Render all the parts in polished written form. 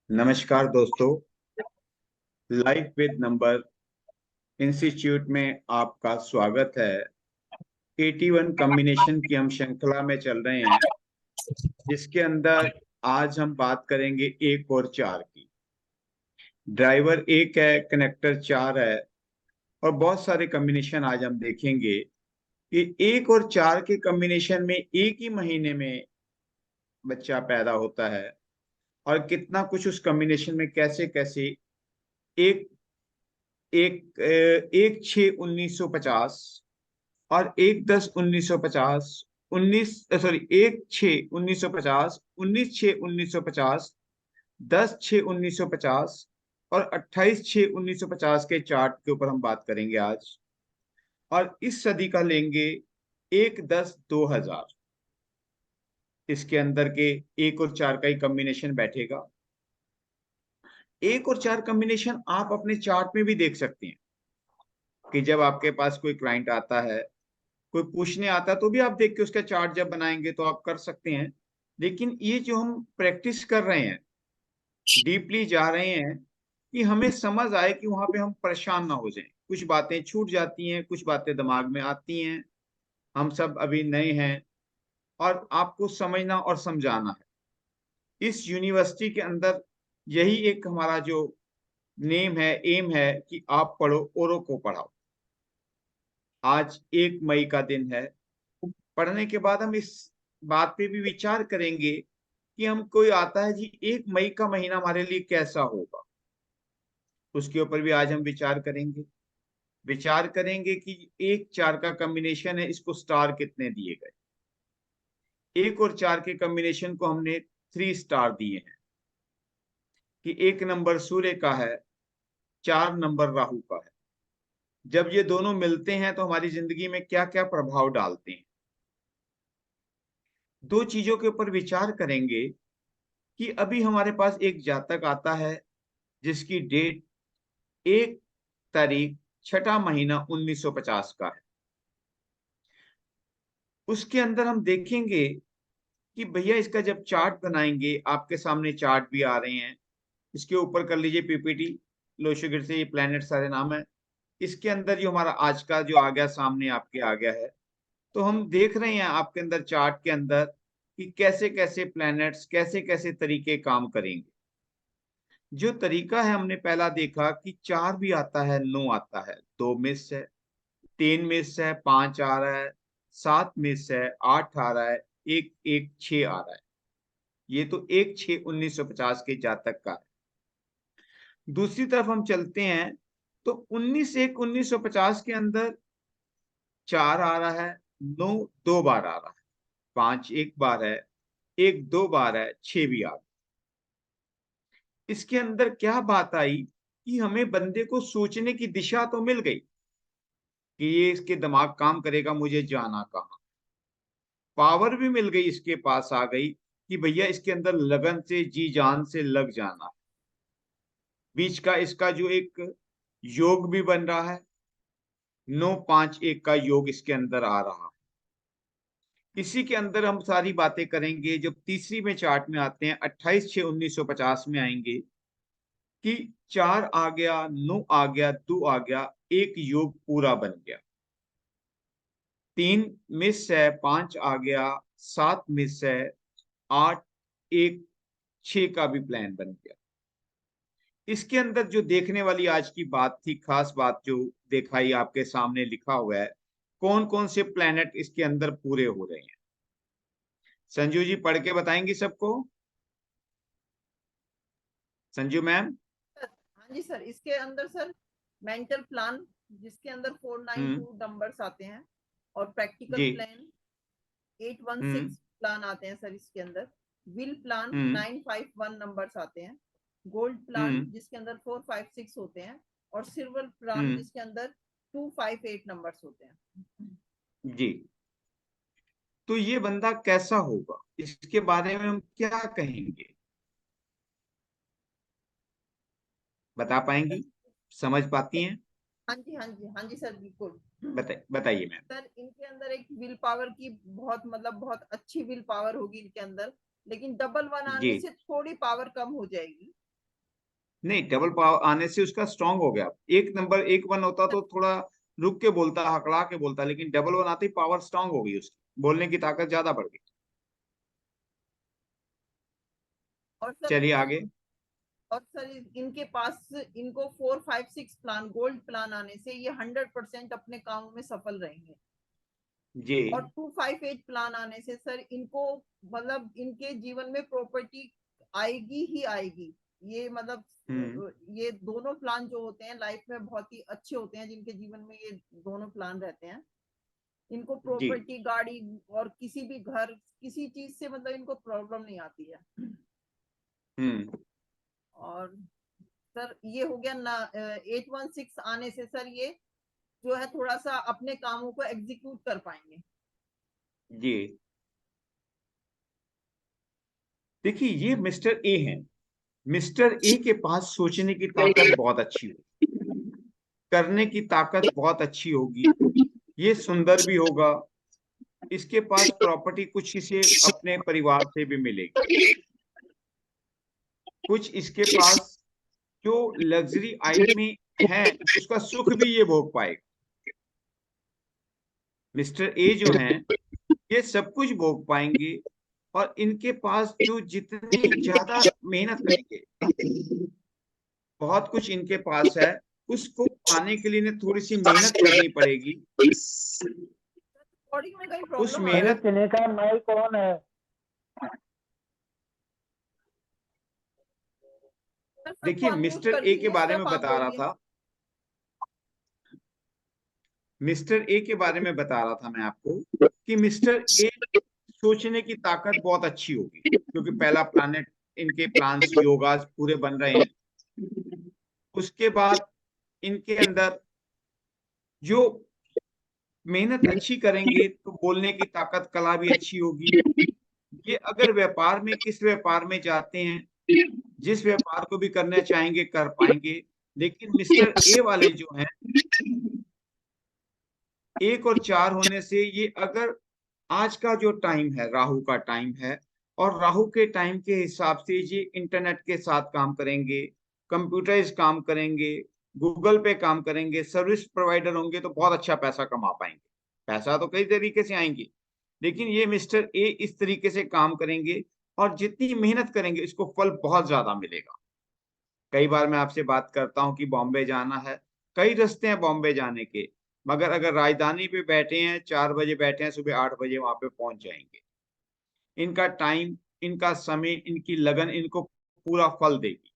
नमस्कार दोस्तों। Life with number institute में आपका स्वागत है। 81 कॉम्बिनेशन की हम श्रृंखला में चल रहे हैं, जिसके अंदर आज हम बात करेंगे एक और चार की। ड्राइवर एक है, कनेक्टर चार है, और बहुत सारे कॉम्बिनेशन आज हम देखेंगे कि एक और चार के कॉम्बिनेशन में एक ही महीने में बच्चा पैदा होता है, और कितना कुछ उस कॉम्बिनेशन में कैसे कैसे एक एक एक 6 1950 और 1 10 1950, 1 6 1950, 19 6 1950, 10 6 1950 और 28 6 1950 के चार्ट के ऊपर हम बात करेंगे आज। और इस सदी का लेंगे 1 10 2000। इसके अंदर के एक और चार का ही कॉम्बिनेशन बैठेगा। एक और चार कॉम्बिनेशन आप अपने चार्ट में भी देख सकते हैं कि जब आपके पास कोई क्लाइंट आता है, कोई पूछने आता है, तो भी आप देख के उसका चार्ट जब बनाएंगे तो आप कर सकते हैं। लेकिन ये जो हम प्रैक्टिस कर रहे हैं, डीपली जा रहे हैं, कि हमें समझ आए कि वहां पे हम परेशान ना हो जाएं। कुछ बातें छूट जाती हैं, कुछ बातें दिमाग में आती हैं। हम सब अभी नए हैं, और आपको समझना और समझाना है। इस यूनिवर्सिटी के अंदर यही एक हमारा जो नेम है, एम है, कि आप पढ़ो औरों को पढ़ाओ। आज 1 मई का दिन है। पढ़ने के बाद हम इस बात पे भी विचार करेंगे कि हम, कोई आता है जी, 1 मई का महीना हमारे लिए कैसा होगा, उसके ऊपर भी आज हम विचार करेंगे। विचार करेंगे कि 1 4 का कॉम्बिनेशन है, इसको स्टार कितने दिए गए। एक और चार के कॉम्बिनेशन को हमने 3 स्टार दिए हैं, कि 1 नंबर सूर्य का है, 4 नंबर राहु का है। जब ये दोनों मिलते हैं तो हमारी जिंदगी में क्या क्या प्रभाव डालते हैं। दो चीजों के ऊपर विचार करेंगे कि अभी हमारे पास एक जातक आता है, जिसकी डेट 1 तारीख 6 महीना 1950 का है। उसके अंदर हम देखेंगे कि भैया इसका जब चार्ट बनाएंगे, आपके सामने चार्ट भी आ रहे हैं, इसके ऊपर कर लीजिए पीपीटी। लोशोगिर से ये प्लैनेट सारे नाम है। इसके अंदर जो हमारा आज का जो आ गया, सामने आपके आ गया है। तो हम देख रहे हैं आपके अंदर चार्ट के अंदर कि कैसे कैसे प्लैनेट्स, कैसे कैसे तरीके काम करेंगे। जो तरीका है, हमने पहला देखा कि 4 भी आता है, 9 आता है, 2 मिस है, 3 मिस है, 5 आ रहा है, 7 मिस है, 8 आ रहा है, 1 1 6 आ रहा है। ये तो 1 6 1950 के जातक का है। दूसरी तरफ हम चलते हैं, तो 19 1 1950 के अंदर 4 आ रहा है, 9 2 बार आ रहा है, 5 1 बार है, 1 2 बार है, 6 भी आ रहा है। इसके अंदर क्या बात आई कि हमें बंदे को सोचने की दिशा तो मिल गई कि ये इसके दिमाग काम करेगा, मुझे जाना कहाँ। पावर भी मिल गई, इसके पास आ गई कि भैया इसके अंदर लगन से, जी जान से लग जाना। बीच का इसका जो एक योग भी बन रहा है, 9 5 1 का योग इसके अंदर आ रहा है। इसी के अंदर हम सारी बातें करेंगे। जब तीसरी में चार्ट में आते हैं, 28 6 1950 में आएंगे, कि 4 आ गया, 9 आ गया, 2 आ गया, एक योग पूरा बन गया। 3 मिस है, 5 आ गया, 7 मिस है, 8 1 6 का भी प्लान बन गया। इसके अंदर जो देखने वाली आज की बात थी, खास बात जो दिखाई, आपके सामने लिखा हुआ है, कौन कौन से प्लैनेट इसके अंदर पूरे हो रहे हैं। संजू जी पढ़ के बताएंगी सबको। संजू मैम। हाँ जी सर, इसके अंदर सर मेंटल प्लान, जिसके अंदर हम्म। 492 नंबर्स आते हैं, और प्रैक्टिकल जी। प्लान 816 हम्म। प्लान आते हैं सर इसके अंदर। Will plan hmm. 951 नंबर्स आते हैं। गोल्ड प्लान हम्म। जिसके अंदर 456 होते हैं, और सिल्वर प्लान हम्म। जिसके अंदर 258 नंबर्स होते हैं। जी। तो ये बंदा कैसा होगा, इसके बारे में हम क्या कहेंगे, बता पाएंगी, समझ पाती हैं? हाँ जी, हाँ जी, हाँ जी सर, बिल्कुल। बताइए मैम। सर इनके अंदर एक विल पावर की बहुत, मतलब बहुत अच्छी विल पावर होगी इनके अंदर, लेकिन डबल वन जी। आने से थोड़ी पावर कम हो जाएगी। नहीं, डबल पावर आने से उसका स्ट्रांग हो गया। एक नंबर एक वन होता तो थोड़ा रुक के बोलता, हकला के बोलता, लेकिन डबल वन आते ही पावर स्ट्रांग हो गई, उसकी बोलने की ताकत ज्यादा बढ़ गई। और सर चलिए आगे। और सर इनके पास इनको 4, 5, 6 प्लान गोल्ड प्लान आने से ये 100% अपने कामों में सफल रहेंगे। जी। और 2, 5, 8 प्लान आने से सर इनको मतलब इनके जीवन में प्रॉपर्टी आएगी ही आएगी। ये मतलब ये दोनों प्लान जो होते हैं लाइफ में बहुत ही अच्छे होते हैं, जिनके जीवन में ये दोनों प्लान रहते हैं। इनको जी। प्रॉपर्टी, गाड़ी और किसी भी घर, किसी चीज से मतलब इनको प्रॉब्लम नहीं आती है। हम्म। और सर ये हो गया ना 816 आने से सर ये जो है थोड़ा सा अपने कामों को एग्जीक्यूट कर पाएंगे। जी। देखिए, ये मिस्टर ए हैं। मिस्टर ए के पास सोचने की ताकत बहुत अच्छी होगी, करने की ताकत बहुत अच्छी होगी, ये सुंदर भी होगा। इसके पास प्रॉपर्टी कुछ इसे अपने परिवार से भी मिलेगी, कुछ इसके पास जो लग्जरी आइटमें हैं उसका सुख भी ये भोग पाएगा। मिस्टर ए जो हैं ये सब कुछ भोग पाएंगे, और इनके पास जो जितनी ज्यादा मेहनत करेंगे, बहुत कुछ इनके पास है, उसको पाने के लिए इन्हें थोड़ी सी मेहनत करनी पड़ेगी। बॉडी में कहीं उस प्रॉब्लम आ रहा है? मेहनत, चने का माइक कौन है? सर सबको देखिए अनम्यूट मिस्टर कर ए के दीजिए, बारे में सिर्फ आप बता रहा बोलिए। था, मिस्टर ए के बारे में बता रहा था मैं आपको कि मिस्टर ए सोचने की ताकत बहुत अच्छी होगी, क्योंकि पहला प्लैनेट, इनके प्लान्स योगास पूरे बन रहे हैं। उसके बाद इनके अंदर जो मेहनत अच्छी करेंगे तो बोलने की ताकत, कला भी अच्छी होगी। ये अगर व्यापार में, किस व्यापार में जाते हैं, जिस व्यापार को भी करना चाहेंगे कर पाएंगे। लेकिन मिस्टर ए वाले जो हैं, 1 और 4 होने से ये अगर आज का जो टाइम है राहु का टाइम है, और राहु के टाइम के हिसाब से ये इंटरनेट के साथ काम करेंगे, कंप्यूटराइज काम करेंगे, गूगल पे काम करेंगे, सर्विस प्रोवाइडर होंगे, तो बहुत अच्छा पैसा कमा पाएंगे। पैसा तो कई तरीके से आएंगे, लेकिन ये मिस्टर ए इस तरीके से काम करेंगे, और जितनी मेहनत करेंगे इसको फल बहुत ज्यादा मिलेगा। कई बार मैं आपसे बात करता हूँ कि बॉम्बे जाना है, कई रास्ते हैं बॉम्बे जाने के, मगर अगर राजधानी पे बैठे हैं, 4 बजे बैठे हैं, सुबह 8 बजे वहां पे पहुंच जाएंगे। इनका टाइम, इनका समय, इनकी लगन इनको पूरा फल देगी।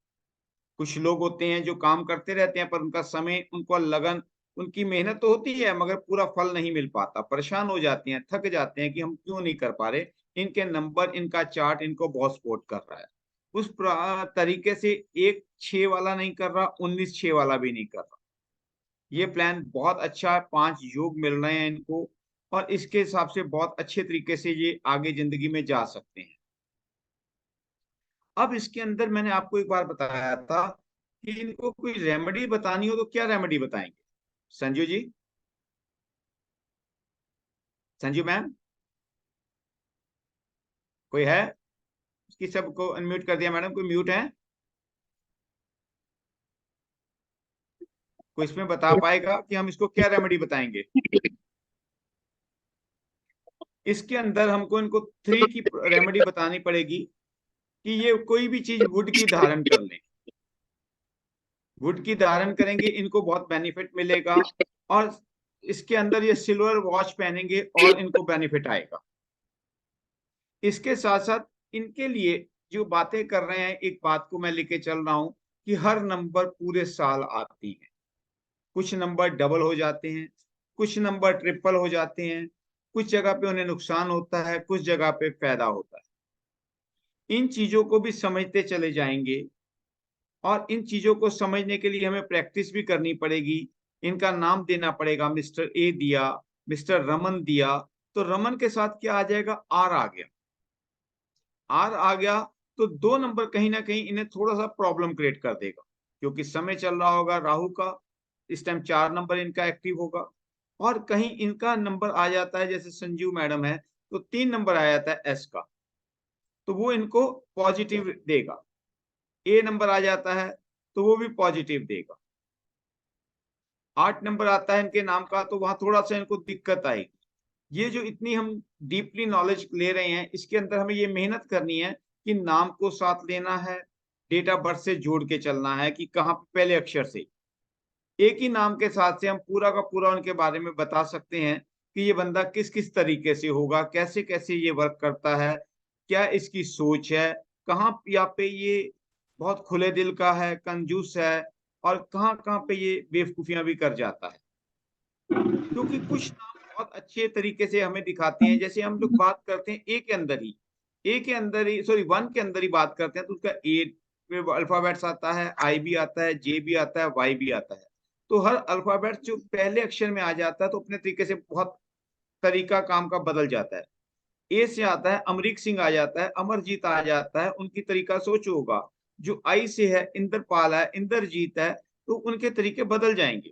कुछ लोग होते हैं जो काम करते रहते हैं, पर उनका समय, उनको लगन, उनकी मेहनत तो होती है मगर पूरा फल नहीं मिल पाता, परेशान हो जाते हैं, थक जाते हैं कि हम क्यों नहीं कर पा रहे। इनके नंबर, इनका चार्ट इनको बहुत सपोर्ट कर रहा है। उस तरीके से 1-6 वाला नहीं कर रहा, 19-6 वाला भी नहीं कर रहा। ये प्लान बहुत अच्छा है, 5 योग मिल रहे हैं इनको, और इसके हिसाब से बहुत अच्छे तरीके से ये आगे जिंदगी में जा सकते हैं। अब इसके अंदर मैंने आपको एक बार बताया था कि इनको कोई रेमेडी बतानी हो तो क्या रेमेडी बताएंगे? संजू जी, संजू मैम, कोई है? उसकी सबको अनम्यूट कर दिया मैडम, कोई म्यूट है? कोई इसमें बता पाएगा कि हम इसको क्या रेमेडी बताएंगे? इसके अंदर हमको इनको 3 की रेमेडी बतानी पड़ेगी कि ये कोई भी चीज वुड की धारण कर लें। वुड की धारण करेंगे, इनको बहुत बेनिफिट मिलेगा, और इसके अंदर ये सिल्वर वॉच पहनेंगे और इनको बेनिफिट आएगा। इसके साथ साथ इनके लिए जो बातें कर रहे हैं, एक बात को मैं लेके चल रहा हूं कि हर नंबर पूरे साल आती है। कुछ नंबर डबल हो जाते हैं, कुछ नंबर ट्रिपल हो जाते हैं, कुछ जगह पे उन्हें नुकसान होता है, कुछ जगह पे फायदा होता है। इन चीजों को भी समझते चले जाएंगे, और इन चीजों को समझने के लिए हमें प्रैक्टिस भी करनी पड़ेगी। इनका नाम देना पड़ेगा। मिस्टर ए दिया, मिस्टर रमन दिया, तो रमन के साथ क्या आ जाएगा? आर आ गया। आर आ गया तो 2 नंबर कहीं ना कहीं इन्हें थोड़ा सा प्रॉब्लम क्रिएट कर देगा, क्योंकि समय चल रहा होगा राहु का, इस टाइम 4 नंबर इनका एक्टिव होगा। और कहीं इनका नंबर आ जाता है, जैसे संजीव मैडम है तो 3 नंबर आ जाता है एस का, तो वो इनको पॉजिटिव देगा। ए नंबर आ जाता है तो वो भी पॉजिटिव देगा। 8 नंबर आता है इनके नाम का, तो वहां थोड़ा सा इनको दिक्कत आएगी। ये जो इतनी हम डीपली नॉलेज ले रहे हैं, इसके अंदर हमें ये मेहनत करनी है कि नाम को साथ लेना है, डेट ऑफ बर्थ से जोड़ के चलना है कि कहाँ पहले अक्षर से। एक ही नाम के साथ से हम पूरा का पूरा उनके बारे में बता सकते हैं कि ये बंदा किस किस तरीके से होगा, कैसे कैसे ये वर्क करता है, क्या इसकी सोच है, कहाँ या पे ये बहुत खुले दिल का है, कंजूस है, और कहाँ कहाँ पे ये बेवकूफियां भी कर जाता है। क्योंकि कुछ नाम बहुत अच्छे तरीके से हमें दिखाते हैं। जैसे हम लोग बात करते हैं ए के अंदर ही सॉरी 1 के अंदर ही बात करते हैं, तो उसका ए अल्फाबेट्स आता है, आई भी आता है, जे भी आता है, वाई भी आता है। तो हर अल्फाबेट जो पहले अक्षर में आ जाता है तो अपने तरीके से बहुत तरीका काम का बदल जाता है। ए से आता है अमरीक सिंह आ जाता है, अमरजीत आ जाता है, उनकी तरीका सोच होगा। जो आई से है इंद्रपाल है, इंद्रजीत है, तो उनके तरीके बदल जाएंगे।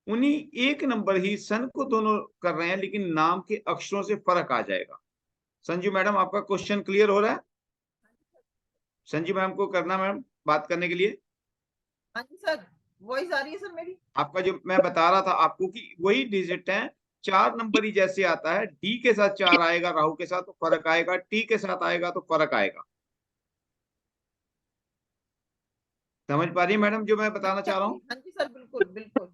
उन्हीं एक नंबर ही सन को दोनों कर रहे हैं, लेकिन नाम के अक्षरों से फर्क आ जाएगा। संजू मैडम, आपका क्वेश्चन क्लियर हो रहा है? संजू मैम को करना, मैम बात करने के लिए। हाँ जी सर, वॉइस आ रही है सर मेरी? आपका जो मैं बता रहा था आपको कि वही डिजिट है, 4 नंबर ही जैसे आता है, डी के साथ 4 आएगा, राहु के साथ तो फर्क आएगा, टी के साथ आएगा तो फर्क आएगा। समझ पा रही है मैडम जो मैं बताना चाह रहा हूँ? हाँ जी सर, बिल्कुल बिल्कुल।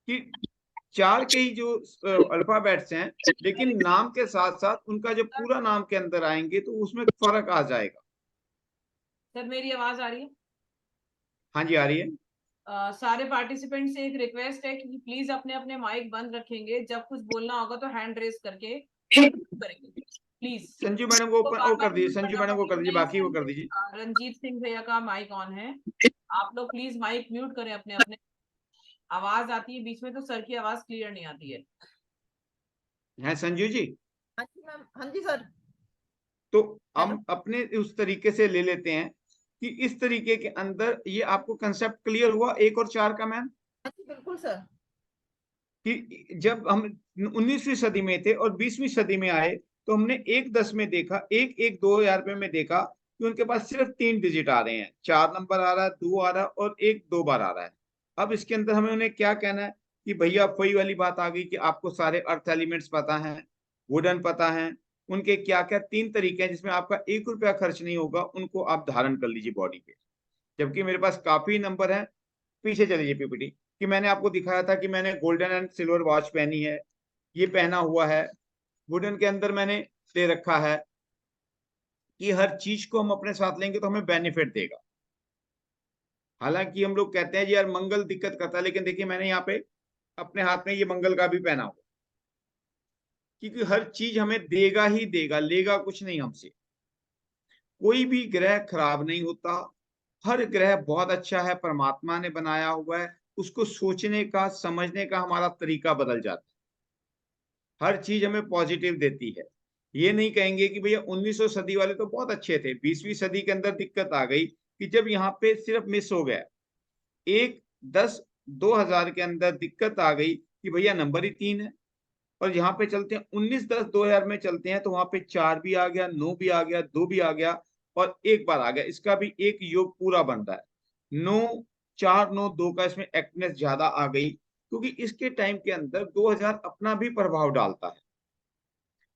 कि 4 के ही जो अल्फाबेट्स हैं, लेकिन नाम के साथ साथ उनका जो पूरा नाम के अंदर आएंगे तो उसमें फर्क आ जाएगा। सर मेरी आवाज आ रही है? हाँ जी, आ रही है। सारे पार्टिसिपेंट से एक रिक्वेस्ट है कि प्लीज अपने अपने माइक बंद रखेंगे, जब कुछ बोलना होगा तो हैंड रेज करके करेंगे प्लीज। संजू मैडम को तो वो कर दीजिए, संजू मैडम को कर दीजिए, बाकी वो कर दीजिए। रंजीत सिंह भैया का माइक ऑन है, आप लोग प्लीज माइक म्यूट करें अपने अपने। आवाज आती है बीच में तो सर की आवाज क्लियर नहीं आती है संजू जी? हाँ जी मैम, हाँ जी सर। तो हम अपने उस तरीके से ले लेते हैं कि इस तरीके के अंदर ये आपको कंसेप्ट क्लियर हुआ 1 और 4 का मैम? हाँ जी बिल्कुल सर। कि जब हम 19वीं सदी में थे और 20वीं सदी में आए तो हमने 1-10 में देखा, 1-1-2000 में देखा कि उनके पास सिर्फ 3 डिजिट आ रहे हैं, 4 नंबर आ रहा है, 2 आ रहा है और 1 2 बार आ रहा है। अब इसके अंदर हमें उन्हें क्या कहना है कि भैया वही वाली बात आ गई कि आपको सारे अर्थ एलिमेंट्स पता हैं, वुडन पता है, उनके क्या क्या 3 तरीके हैं जिसमें आपका 1 रुपया खर्च नहीं होगा, उनको आप धारण कर लीजिए बॉडी पे। जबकि मेरे पास काफी नंबर है। पीछे चलिए पीपीटी, कि मैंने आपको दिखाया था कि मैंने गोल्डन एंड सिल्वर वॉच पहनी है, ये पहना हुआ है। वुडन के अंदर मैंने दे रखा है कि हर चीज को हम अपने साथ लेंगे तो हमें बेनिफिट देगा। हालांकि हम लोग कहते हैं जी यार मंगल दिक्कत करता है, लेकिन देखिए मैंने यहाँ पे अपने हाथ में ये मंगल का भी पहना हुआ, क्योंकि हर चीज हमें देगा ही देगा, लेगा कुछ नहीं हमसे। कोई भी ग्रह खराब नहीं होता, हर ग्रह बहुत अच्छा है, परमात्मा ने बनाया हुआ है। उसको सोचने का समझने का हमारा तरीका बदल जाता है, हर चीज हमें पॉजिटिव देती है। ये नहीं कहेंगे कि भैया 1900 सदी वाले तो बहुत अच्छे थे, 20वीं सदी के अंदर दिक्कत आ गई कि जब यहाँ पे सिर्फ मिस हो गया 1-10-2000 के अंदर दिक्कत आ गई कि भैया नंबर ही 3 है। और यहाँ पे चलते हैं 19-10-2000 में चलते हैं तो वहां पे 4 भी आ गया, 9 भी आ गया, 2 भी आ गया और 1 बार आ गया। इसका भी एक योग पूरा बन रहा है, 9-4-9-2 का इसमें एक्टनेस ज्यादा आ गई, क्योंकि इसके टाइम के अंदर 2000 अपना भी प्रभाव डालता है।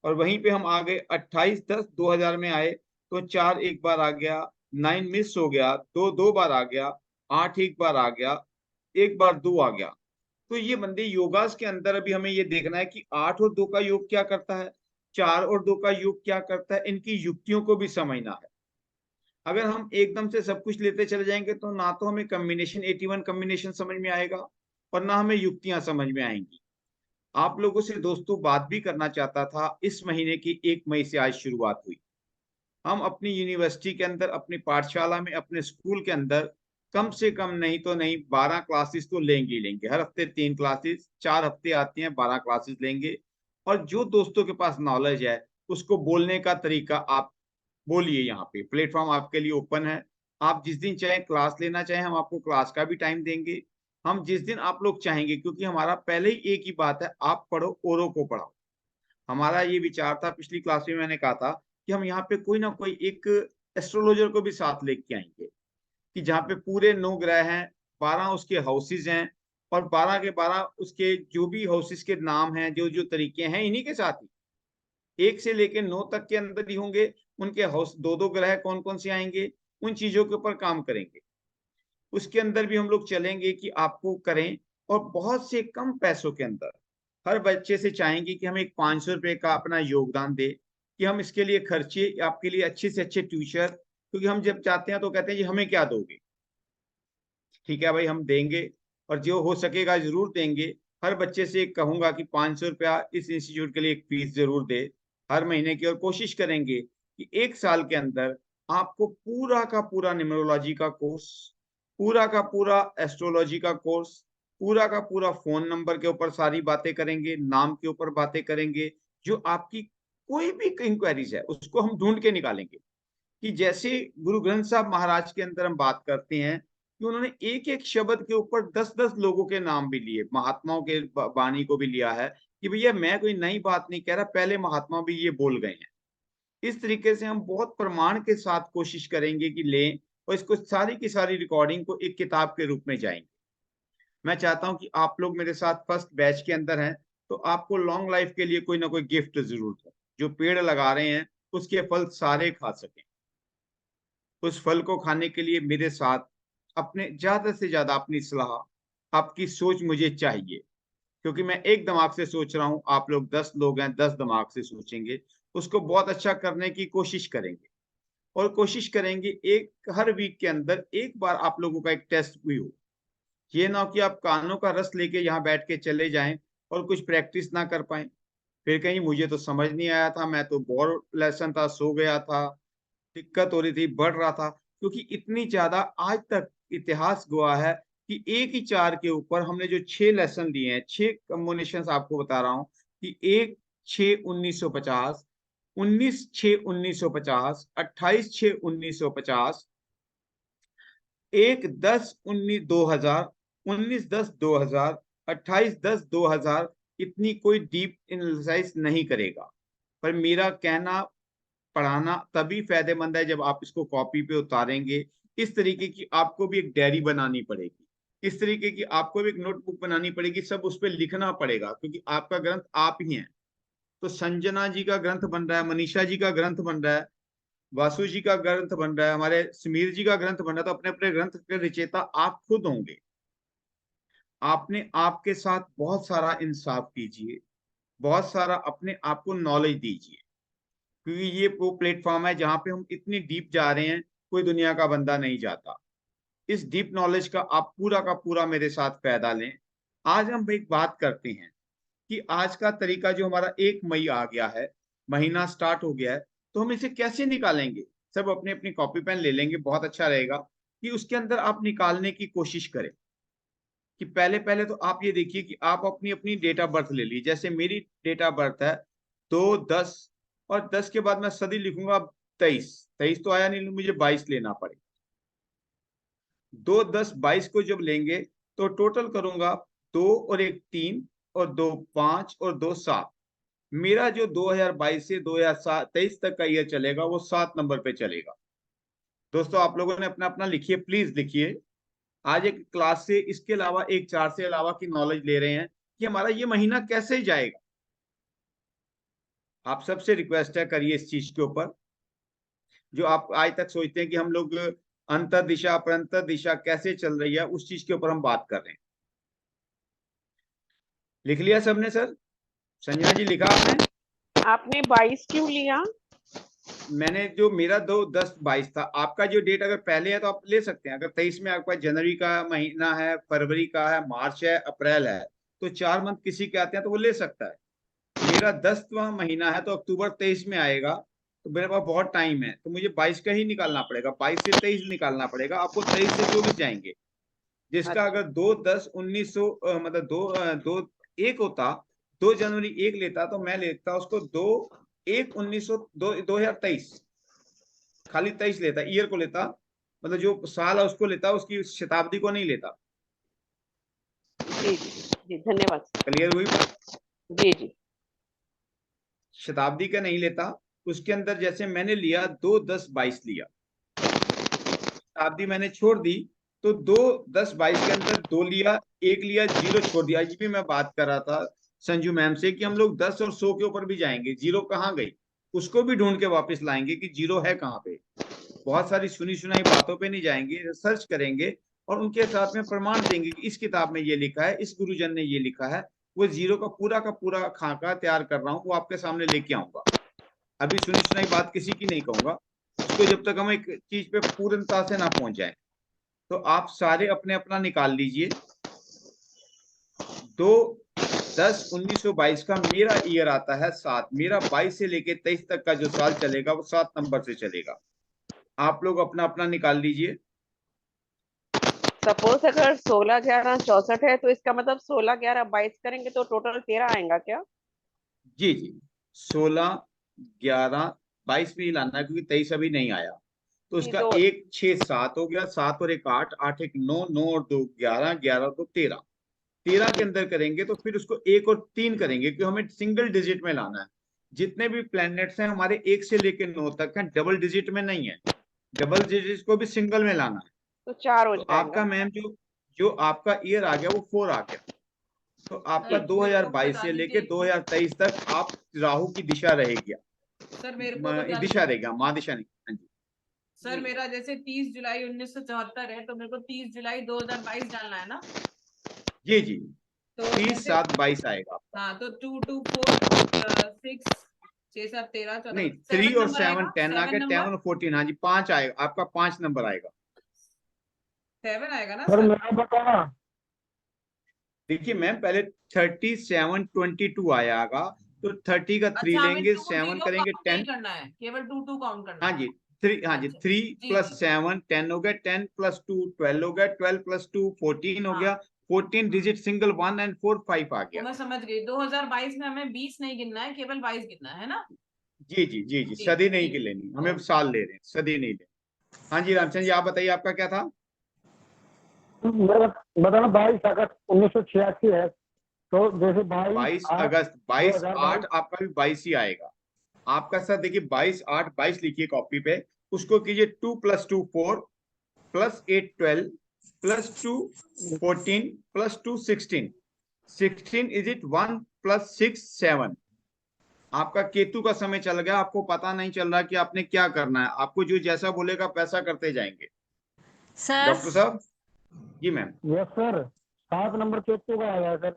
और वहीं पे हम आ गए 28-10-2000 में आए तो 4 एक बार आ गया, 9 मिस हो गया, 2 2 बार आ गया, 8 एक बार आ गया, 1 बार 2 आ गया। तो ये बंदे योगास के अंदर अभी हमें ये देखना है कि 8 और 2 का योग क्या करता है, 4 और 2 का योग क्या करता है, इनकी युक्तियों को भी समझना है। अगर हम एकदम से सब कुछ लेते चले जाएंगे तो ना तो हमें कॉम्बिनेशन 81 कॉम्बिनेशन समझ में आएगा और ना हमें युक्तियां समझ में आएंगी। आप लोगों से दोस्तों बात भी करना चाहता था, इस महीने की 1 मई से आज शुरुआत हुई। हम अपनी यूनिवर्सिटी के अंदर, अपनी पाठशाला में, अपने स्कूल के अंदर कम से कम नहीं तो नहीं 12 क्लासेस तो लेंगे ही लेंगे। हर हफ्ते 3 क्लासेस, 4 हफ्ते आती हैं, 12 क्लासेस लेंगे। और जो दोस्तों के पास नॉलेज है उसको बोलने का तरीका आप बोलिए, यहाँ पे प्लेटफॉर्म आपके लिए ओपन है। आप जिस दिन चाहे क्लास लेना चाहें, हम आपको क्लास का भी टाइम देंगे। हम जिस दिन आप लोग चाहेंगे, क्योंकि हमारा पहले ही एक ही बात है, आप पढ़ो औरों को पढ़ाओ। हमारा ये विचार था, पिछली क्लास में मैंने कहा था कि हम यहाँ पे कोई ना कोई एक एस्ट्रोलॉजर को भी साथ लेके आएंगे। कि जहाँ पे पूरे 9 ग्रह हैं, 12 उसके हाउसेज हैं, और 12 के 12 उसके जो भी हाउसेज के नाम हैं, जो जो तरीके हैं, इन्हीं के साथ ही 1 से लेके 9 तक के अंदर ही होंगे। उनके हाउस 2-2 ग्रह कौन कौन से आएंगे, उन चीजों के ऊपर काम करेंगे। उसके अंदर भी हम लोग चलेंगे कि आपको करें, और बहुत से कम पैसों के अंदर हर बच्चे से चाहेंगे कि हम एक 500 रुपए का अपना योगदान दे, कि हम इसके लिए खर्चे आपके लिए अच्छे से अच्छे ट्यूशन, क्योंकि हम जब चाहते हैं तो कहते हैं जी हमें क्या दोगे, ठीक है भाई हम देंगे, और जो हो सकेगा जरूर देंगे। हर बच्चे से कहूंगा कि 500 रुपया इस इंस्टीट्यूट के लिए एक फीस जरूर दे हर महीने की, और कोशिश करेंगे कि 1 साल के अंदर आपको पूरा का पूरा न्यूमरोलॉजी का कोर्स, पूरा का पूरा एस्ट्रोलॉजी का कोर्स, पूरा का पूरा फोन नंबर के ऊपर सारी बातें करेंगे, नाम के ऊपर बातें करेंगे, जो आपकी कोई भी इंक्वायरीज है उसको हम ढूंढ के निकालेंगे। कि जैसे गुरु ग्रंथ साहब महाराज के अंदर हम बात करते हैं कि उन्होंने एक एक शब्द के ऊपर 10-10 लोगों के नाम भी लिए, महात्माओं के वाणी को भी लिया है कि भैया मैं कोई नई बात नहीं कह रहा, पहले महात्मा भी ये बोल गए हैं। इस तरीके से हम बहुत प्रमाण के साथ कोशिश करेंगे कि लें, और इसको सारी की सारी रिकॉर्डिंग को एक किताब के रूप में जाएंगे। मैं चाहता हूं कि आप लोग मेरे साथ फर्स्ट बैच के अंदर हैं, तो आपको लॉन्ग लाइफ के लिए कोई ना कोई गिफ्ट जरूर है। जो पेड़ लगा रहे हैं उसके फल सारे खा सकें, उस फल को खाने के लिए मेरे साथ अपने ज्यादा से ज्यादा अपनी सलाह, आपकी सोच मुझे चाहिए, क्योंकि मैं एक दिमाग से सोच रहा हूं, आप लोग 10 लोग हैं, 10 दिमाग से सोचेंगे, उसको बहुत अच्छा करने की कोशिश करेंगे। और कोशिश करेंगे एक हर वीक के अंदर एक बार आप लोगों का एक टेस्ट भी हो। ये ना हो कि आप कानों का रस लेके यहाँ बैठ के चले जाएं और कुछ प्रैक्टिस ना कर पाए, फिर कहीं मुझे तो समझ नहीं आया था, मैं तो बोर लेसन था, सो गया था, दिक्कत हो रही थी, बढ़ रहा था। क्योंकि इतनी ज्यादा आज तक इतिहास गवाह है कि एक ही चार के ऊपर हमने जो 6 लेसन लिए हैं, 6 कॉम्बिनेशन आपको बता रहा हूँ कि 1/6/1950, 19/6/1950, 28/6/1950, 1/10/2000, 19/10/2000, 28/10/2000, इतनी कोई डीप एनालिसिस नहीं करेगा। पर मेरा कहना, पढ़ाना तभी फायदेमंद है जब आप इसको कॉपी पे उतारेंगे। इस तरीके की आपको भी एक डायरी बनानी पड़ेगी, इस तरीके की आपको भी एक नोटबुक बनानी पड़ेगी, सब उस पर लिखना पड़ेगा, क्योंकि आपका ग्रंथ आप ही हैं। तो संजना जी का ग्रंथ बन रहा है, मनीषा जी का ग्रंथ बन रहा है, वासु जी का ग्रंथ बन रहा है, हमारे समीर जी का ग्रंथ बन रहा है, तो अपने अपने ग्रंथ के रचयिता आप खुद होंगे। आपने आपके साथ बहुत सारा इंसाफ कीजिए, बहुत सारा अपने आप को नॉलेज दीजिए, क्योंकि ये वो प्लेटफॉर्म है जहां पे हम इतनी डीप जा रहे हैं, कोई दुनिया का बंदा नहीं जाता। इस डीप नॉलेज का आप पूरा का पूरा मेरे साथ फायदा लें। आज हम एक बात करते हैं कि आज का तरीका जो हमारा 1 मई आ गया है, महीना स्टार्ट हो गया है, तो हम इसे कैसे निकालेंगे। सब अपने अपनी कॉपी पेन ले लेंगे, बहुत अच्छा रहेगा कि उसके अंदर आप निकालने की कोशिश करें। कि पहले पहले तो आप ये देखिए कि आप अपनी अपनी डेट ऑफ बर्थ ले लीजिए। जैसे मेरी डेट ऑफ बर्थ है 2/10, और 10 के बाद मैं सदी लिखूंगा 23, 23 तो आया नहीं, मुझे 22 लेना पड़ेगा। 2/10/22 को जब लेंगे तो टोटल करूंगा 2 और 1 3 और 2 5 और 2 7। मेरा जो 2022 से 2023 तक का ईयर चलेगा वो 7 नंबर पे चलेगा। दोस्तों आप लोगों ने अपना अपना लिखिए, प्लीज लिखिए। आज एक क्लास से इसके अलावा एक चार से अलावा की नॉलेज ले रहे हैं कि हमारा ये महीना कैसे जाएगा। आप सबसे रिक्वेस्ट है, करिए इस चीज के ऊपर। जो आप आज तक सोचते हैं कि हम लोग अंतर दिशा परंतर दिशा कैसे चल रही है, उस चीज के ऊपर हम बात कर रहे हैं। लिख लिया सबने? सर संजना जी लिखा आपने? आपने 22 क्यों लिया? मैंने जो मेरा 2/10/22 था, आपका जो डेट अगर पहले है तो आप ले सकते हैं। अगर 23 में आपका जनवरी का महीना है, फरवरी का है, मार्च है, अप्रैल है, तो 4 मंथ किसी के आते हैं तो वो ले सकता है। मेरा 10वां महीना है तो अक्टूबर 23 में आएगा, तो मेरे पास बहुत टाइम है, तो मुझे 22 का ही निकालना पड़ेगा, 22 से 23 निकालना पड़ेगा। आपको 23 से 24 जाएंगे, जिसका अगर 2/10/1900 मतलब 2/1 होता, 2 जनवरी 1 लेता, तो मैं लेता उसको 2/1/2023, खाली 23 लेता, ईयर को लेता, मतलब जो साल है उसको लेता, उसकी शताब्दी को नहीं लेता। जी जी धन्यवाद। क्लियर हुई बात? जी जी शताब्दी का नहीं लेता। उसके अंदर जैसे मैंने लिया 2/10/22 लिया, शताब्दी मैंने छोड़ दी तो 2 10 22 के अंदर 2 लिया, 1 लिया, 0 छोड़ दिया। आज भी मैं बात कर रहा था संजू मैम से कि हम लोग 10 और 100 के ऊपर भी जाएंगे, 0 कहाँ गई उसको भी ढूंढ के वापस लाएंगे कि 0 है कहाँ पे। बहुत सारी सुनी सुनाई बातों पे नहीं जाएंगे, रिसर्च करेंगे और उनके साथ में प्रमाण देंगे कि इस किताब में ये लिखा है, इस गुरुजन ने ये लिखा है। वो 0 का पूरा खाका तैयार कर रहा हूँ, वो आपके सामने लेके आऊंगा। अभी सुनी सुनाई बात किसी की नहीं कहूंगा, उसको जब तक हम एक चीज पे पूर्णता से ना पहुंच जाए। तो आप सारे अपने अपना निकाल लीजिए। 2/10/1922 का मेरा ईयर आता है 7। मेरा 22 से लेके 23 तक का जो साल चलेगा वो 7 नंबर से चलेगा। आप लोग अपना अपना निकाल लीजिए। सपोज अगर 16/11/64 है तो इसका मतलब 16/11/22 करेंगे तो टोटल 13 आएगा क्या? जी जी, 16/11/22 में ही लाना है क्योंकि 23 अभी नहीं आया। तो जी, इसका तो 1 6 7 हो गया, 7 और 1 8, 8 1 9, 9 और 2 11, 11 और 2 13। 13 के अंदर करेंगे तो फिर उसको 1 और 3 करेंगे क्योंकि हमें सिंगल डिजिट में लाना है। जितने भी प्लैनेट्स हैं हमारे 1 से लेकर 9 तक हैं, डबल डिजिट में नहीं है। डबल डिजिट को भी सिंगल में लाना है। तो 4 हो तो जाएगा। आपका मैम जो जो आपका ईयर आ गया वो 4 आ गया। तो आपका सर मेरे को भी 2022 बता से लेके दीजिए। 2023 तक आप राहु की दिशा रहेगी, सर मेरे को बता दिशा दीजिए। रहेगा, माँ दिशा नहीं। हाँ जी सर मेरा जैसे 30 जुलाई 1974 है तो मेरे को 30 जुलाई 2022 डालना है ना? जी जी, तो 30/7/22 आएगा आपका। हाँ तो 2 2 4 6 6 7 13 14 नहीं, 3 7 और नंबर 7 आएगा, 10 आ 7 गया, 10 नंबर और 14। हाँ जी 5 आएगा आपका, 5 नंबर आएगा। 7 आएगा ना सर सर? मेरा बताना। देखिए मैम पहले 37/22 आएगा तो 30 का 3 अच्छा हमें लेंगे, 2 7 0 करेंगे काउंट नहीं 10। करना है, केवल 2 2 काउंट करना हाँ है। जी 3, हाँ जी अच्छा 3 जी प्लस जी 7 10 हो गया, 10 प्लस 2 12 हो गया, 12 प्लस 2 14 हो हाँ गया, 14 डिजिट सिंगल 1 एंड 4 5 आ वो गया। मैं समझ गई। 2022 में हमें 20 नहीं गिनना है, केवल 22 गिनना है ना? जी जी जी जी, ठीक सदी नहीं की ठीक लेनी, हमें ओके। साल ले रहे हैं, सदी नहीं ले। हाँ जी रामचंद्र जी आप बताइए आपका क्या था। मेरा बताना 22 अगस्त 1986 है। तो जैसे 22 अगस्त 22/8 22/8/2022। आपका भी 22 ही आएगा आपका। सर देखिए 22/8/22 लिखिए कॉपी पे, उसको कीजिए 2 + 2 4 plus 8 12 plus 2 14 plus 2 16। 16 is it 1 + 6 7। आपका केतु का समय चल गया, आपको पता नहीं चल रहा कि आपने क्या करना है। आपको जो जैसा बोलेगा पैसा करते जाएंगे। सर डॉक्टर साहब। जी ma'am. Yes sir, 7 number Ketu का आया है सर।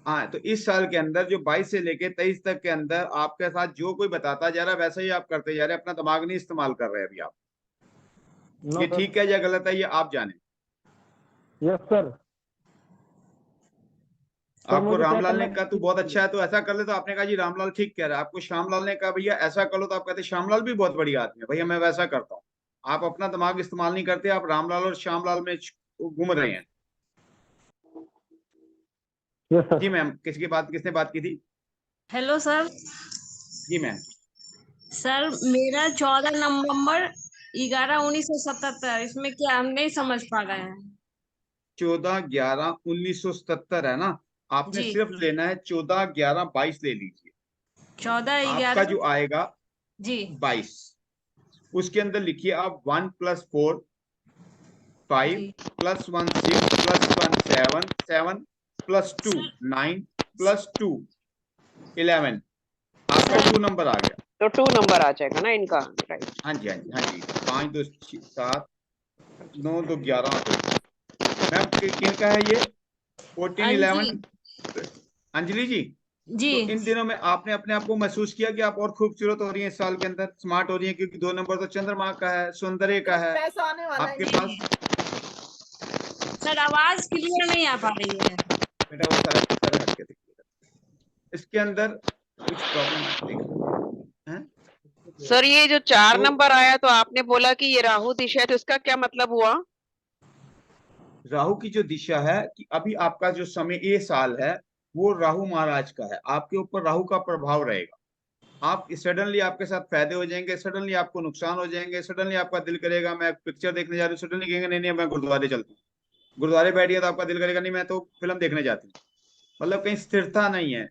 हाँ तो इस साल के अंदर जो 22 से लेके 23 तक के अंदर आपके साथ जो कोई बताता जा रहा है वैसा ही आप करते जा रहे हैं, अपना दिमाग नहीं इस्तेमाल कर रहे अभी आप। नो ये सर। ठीक है या गलत है ये आप जाने। Yes sir. सर आपको मुझे क्या रामलाल करना ने कहा तू बहुत अच्छा है तो ऐसा कर ले, तो आपने कहा जी रामलाल ठीक कह रहा है। आपको श्यामलाल ने कहा भैया ऐसा कर लो तो आप कहते श्यामलाल भी बहुत बढ़िया आदमी है भैया मैं वैसा करता हूँ। आप अपना दिमाग इस्तेमाल नहीं करते, आप रामलाल और श्यामलाल में घूम रहे हैं। Yes sir. जी मैम, किसने बात की थी। Hello sir. जी मैम। सर मेरा 14 नवंबर 11/1977, इसमें क्या हम नहीं समझ पा रहे हैं? 14/11/1977 है ना। आपने जी सिर्फ लेना है 14/11/22 ले लीजिए। 14 आपका 11। जो आएगा जी 22, उसके अंदर लिखिए आप 1 + 4 5 जी + 1 6 + 1 7 7 + 2 सर 9 + 2 11। आपका सर 2 नंबर आ गया। तो 2 नंबर आ जाएगा ना इनका, राइट? हाँ जी हाँ जी हाँ जी, 5 2 7 9 2 11 2। मैम किनका है ये 14 अंजी 11? अंजलि जी। जी। तो इन दिनों में आपने अपने आप को महसूस किया कि आप और खूबसूरत हो रही हैं इस साल के अंदर, स्मार्ट हो रही हैं, क्योंकि 2 नंबर तो चंद्रमा का है, सौंदर्य का है पैसा आने वाला है आपके जी पास। जी। सर आवाज क्लियर नहीं आ पा रही है। बेटा वो सारा सारा हट के देखिए इसके अंदर कुछ प्रॉब्लम है। सर ये जो 4 तो नंबर आया तो आपने बोला कि ये राहु दिशा है, तो इसका क्या मतलब हुआ? राहु की जो दिशा है कि अभी आपका जो समय ये साल है वो राहु महाराज का है, आपके ऊपर राहु का प्रभाव रहेगा। आप सडनली आपके साथ फायदे हो जाएंगे, सडनली आपको नुकसान हो जाएंगे, सडनली आपका दिल करेगा मैं पिक्चर देखने जा रही हूँ, सडनली कहेंगे नहीं नहीं मैं गुरुद्वारे चलता हूँ। गुरुद्वारे बैठिए तो आपका दिल करेगा नहीं मैं तो फिल्म देखने जाती हूँ। मतलब कहीं स्थिरता नहीं है,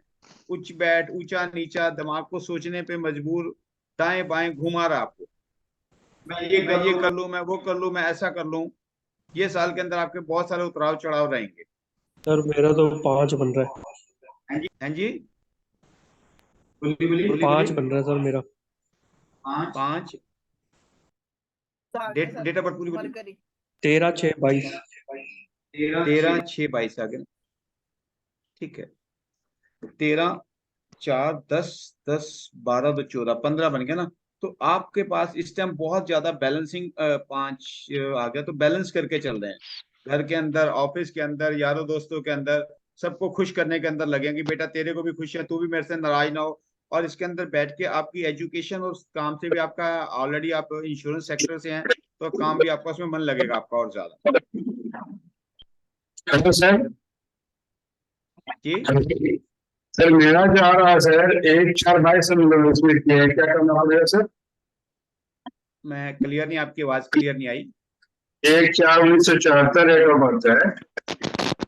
उच्च बैठ ऊंचा नीचा, दिमाग को सोचने पे मजबूर, दाएं बाएं घुमा रहा आपको। मैं ये कर लूं, मैं वो कर लूं, मैं ऐसा कर लूं। ये साल के अंदर आपके बहुत सारे उतराव चढ़ाव रहेंगे। सर मेरा तो 5 बन रहा है। हाँ जी, बोलिए 5 बन रहा है सर मेरा। 5 आगे सर, डेट ऑफ बर्थ पूरी बोलिए। मरकरी 13/6/22। 13/6/22 आ गया, ठीक है। 13 4 10 10 12 2 14 15 बन गया ना। तो आपके पास इस टाइम बहुत ज्यादा बैलेंसिंग 5 आ गया, तो बैलेंस करके चल रहे हैं। घर के अंदर, ऑफिस के अंदर, यारों दोस्तों के अंदर, सबको खुश करने के अंदर लगे कि बेटा तेरे को भी खुश है, तू भी मेरे से नाराज ना हो। और इसके अंदर बैठ के आपकी एजुकेशन और काम से भी आपका, ऑलरेडी आप इंश्योरेंस सेक्टर से हैं, तो काम भी आपका उसमें मन लगेगा आपका और ज्यादा। Hello sir. जी सर मेरा जो आ रहा है सर 1/4/22 इसमें किया है, क्या करना पड़ेगा सर? मैं क्लियर नहीं, आपकी आवाज क्लियर नहीं आई। 1/4/1974 डेट ऑफ बर्थ है।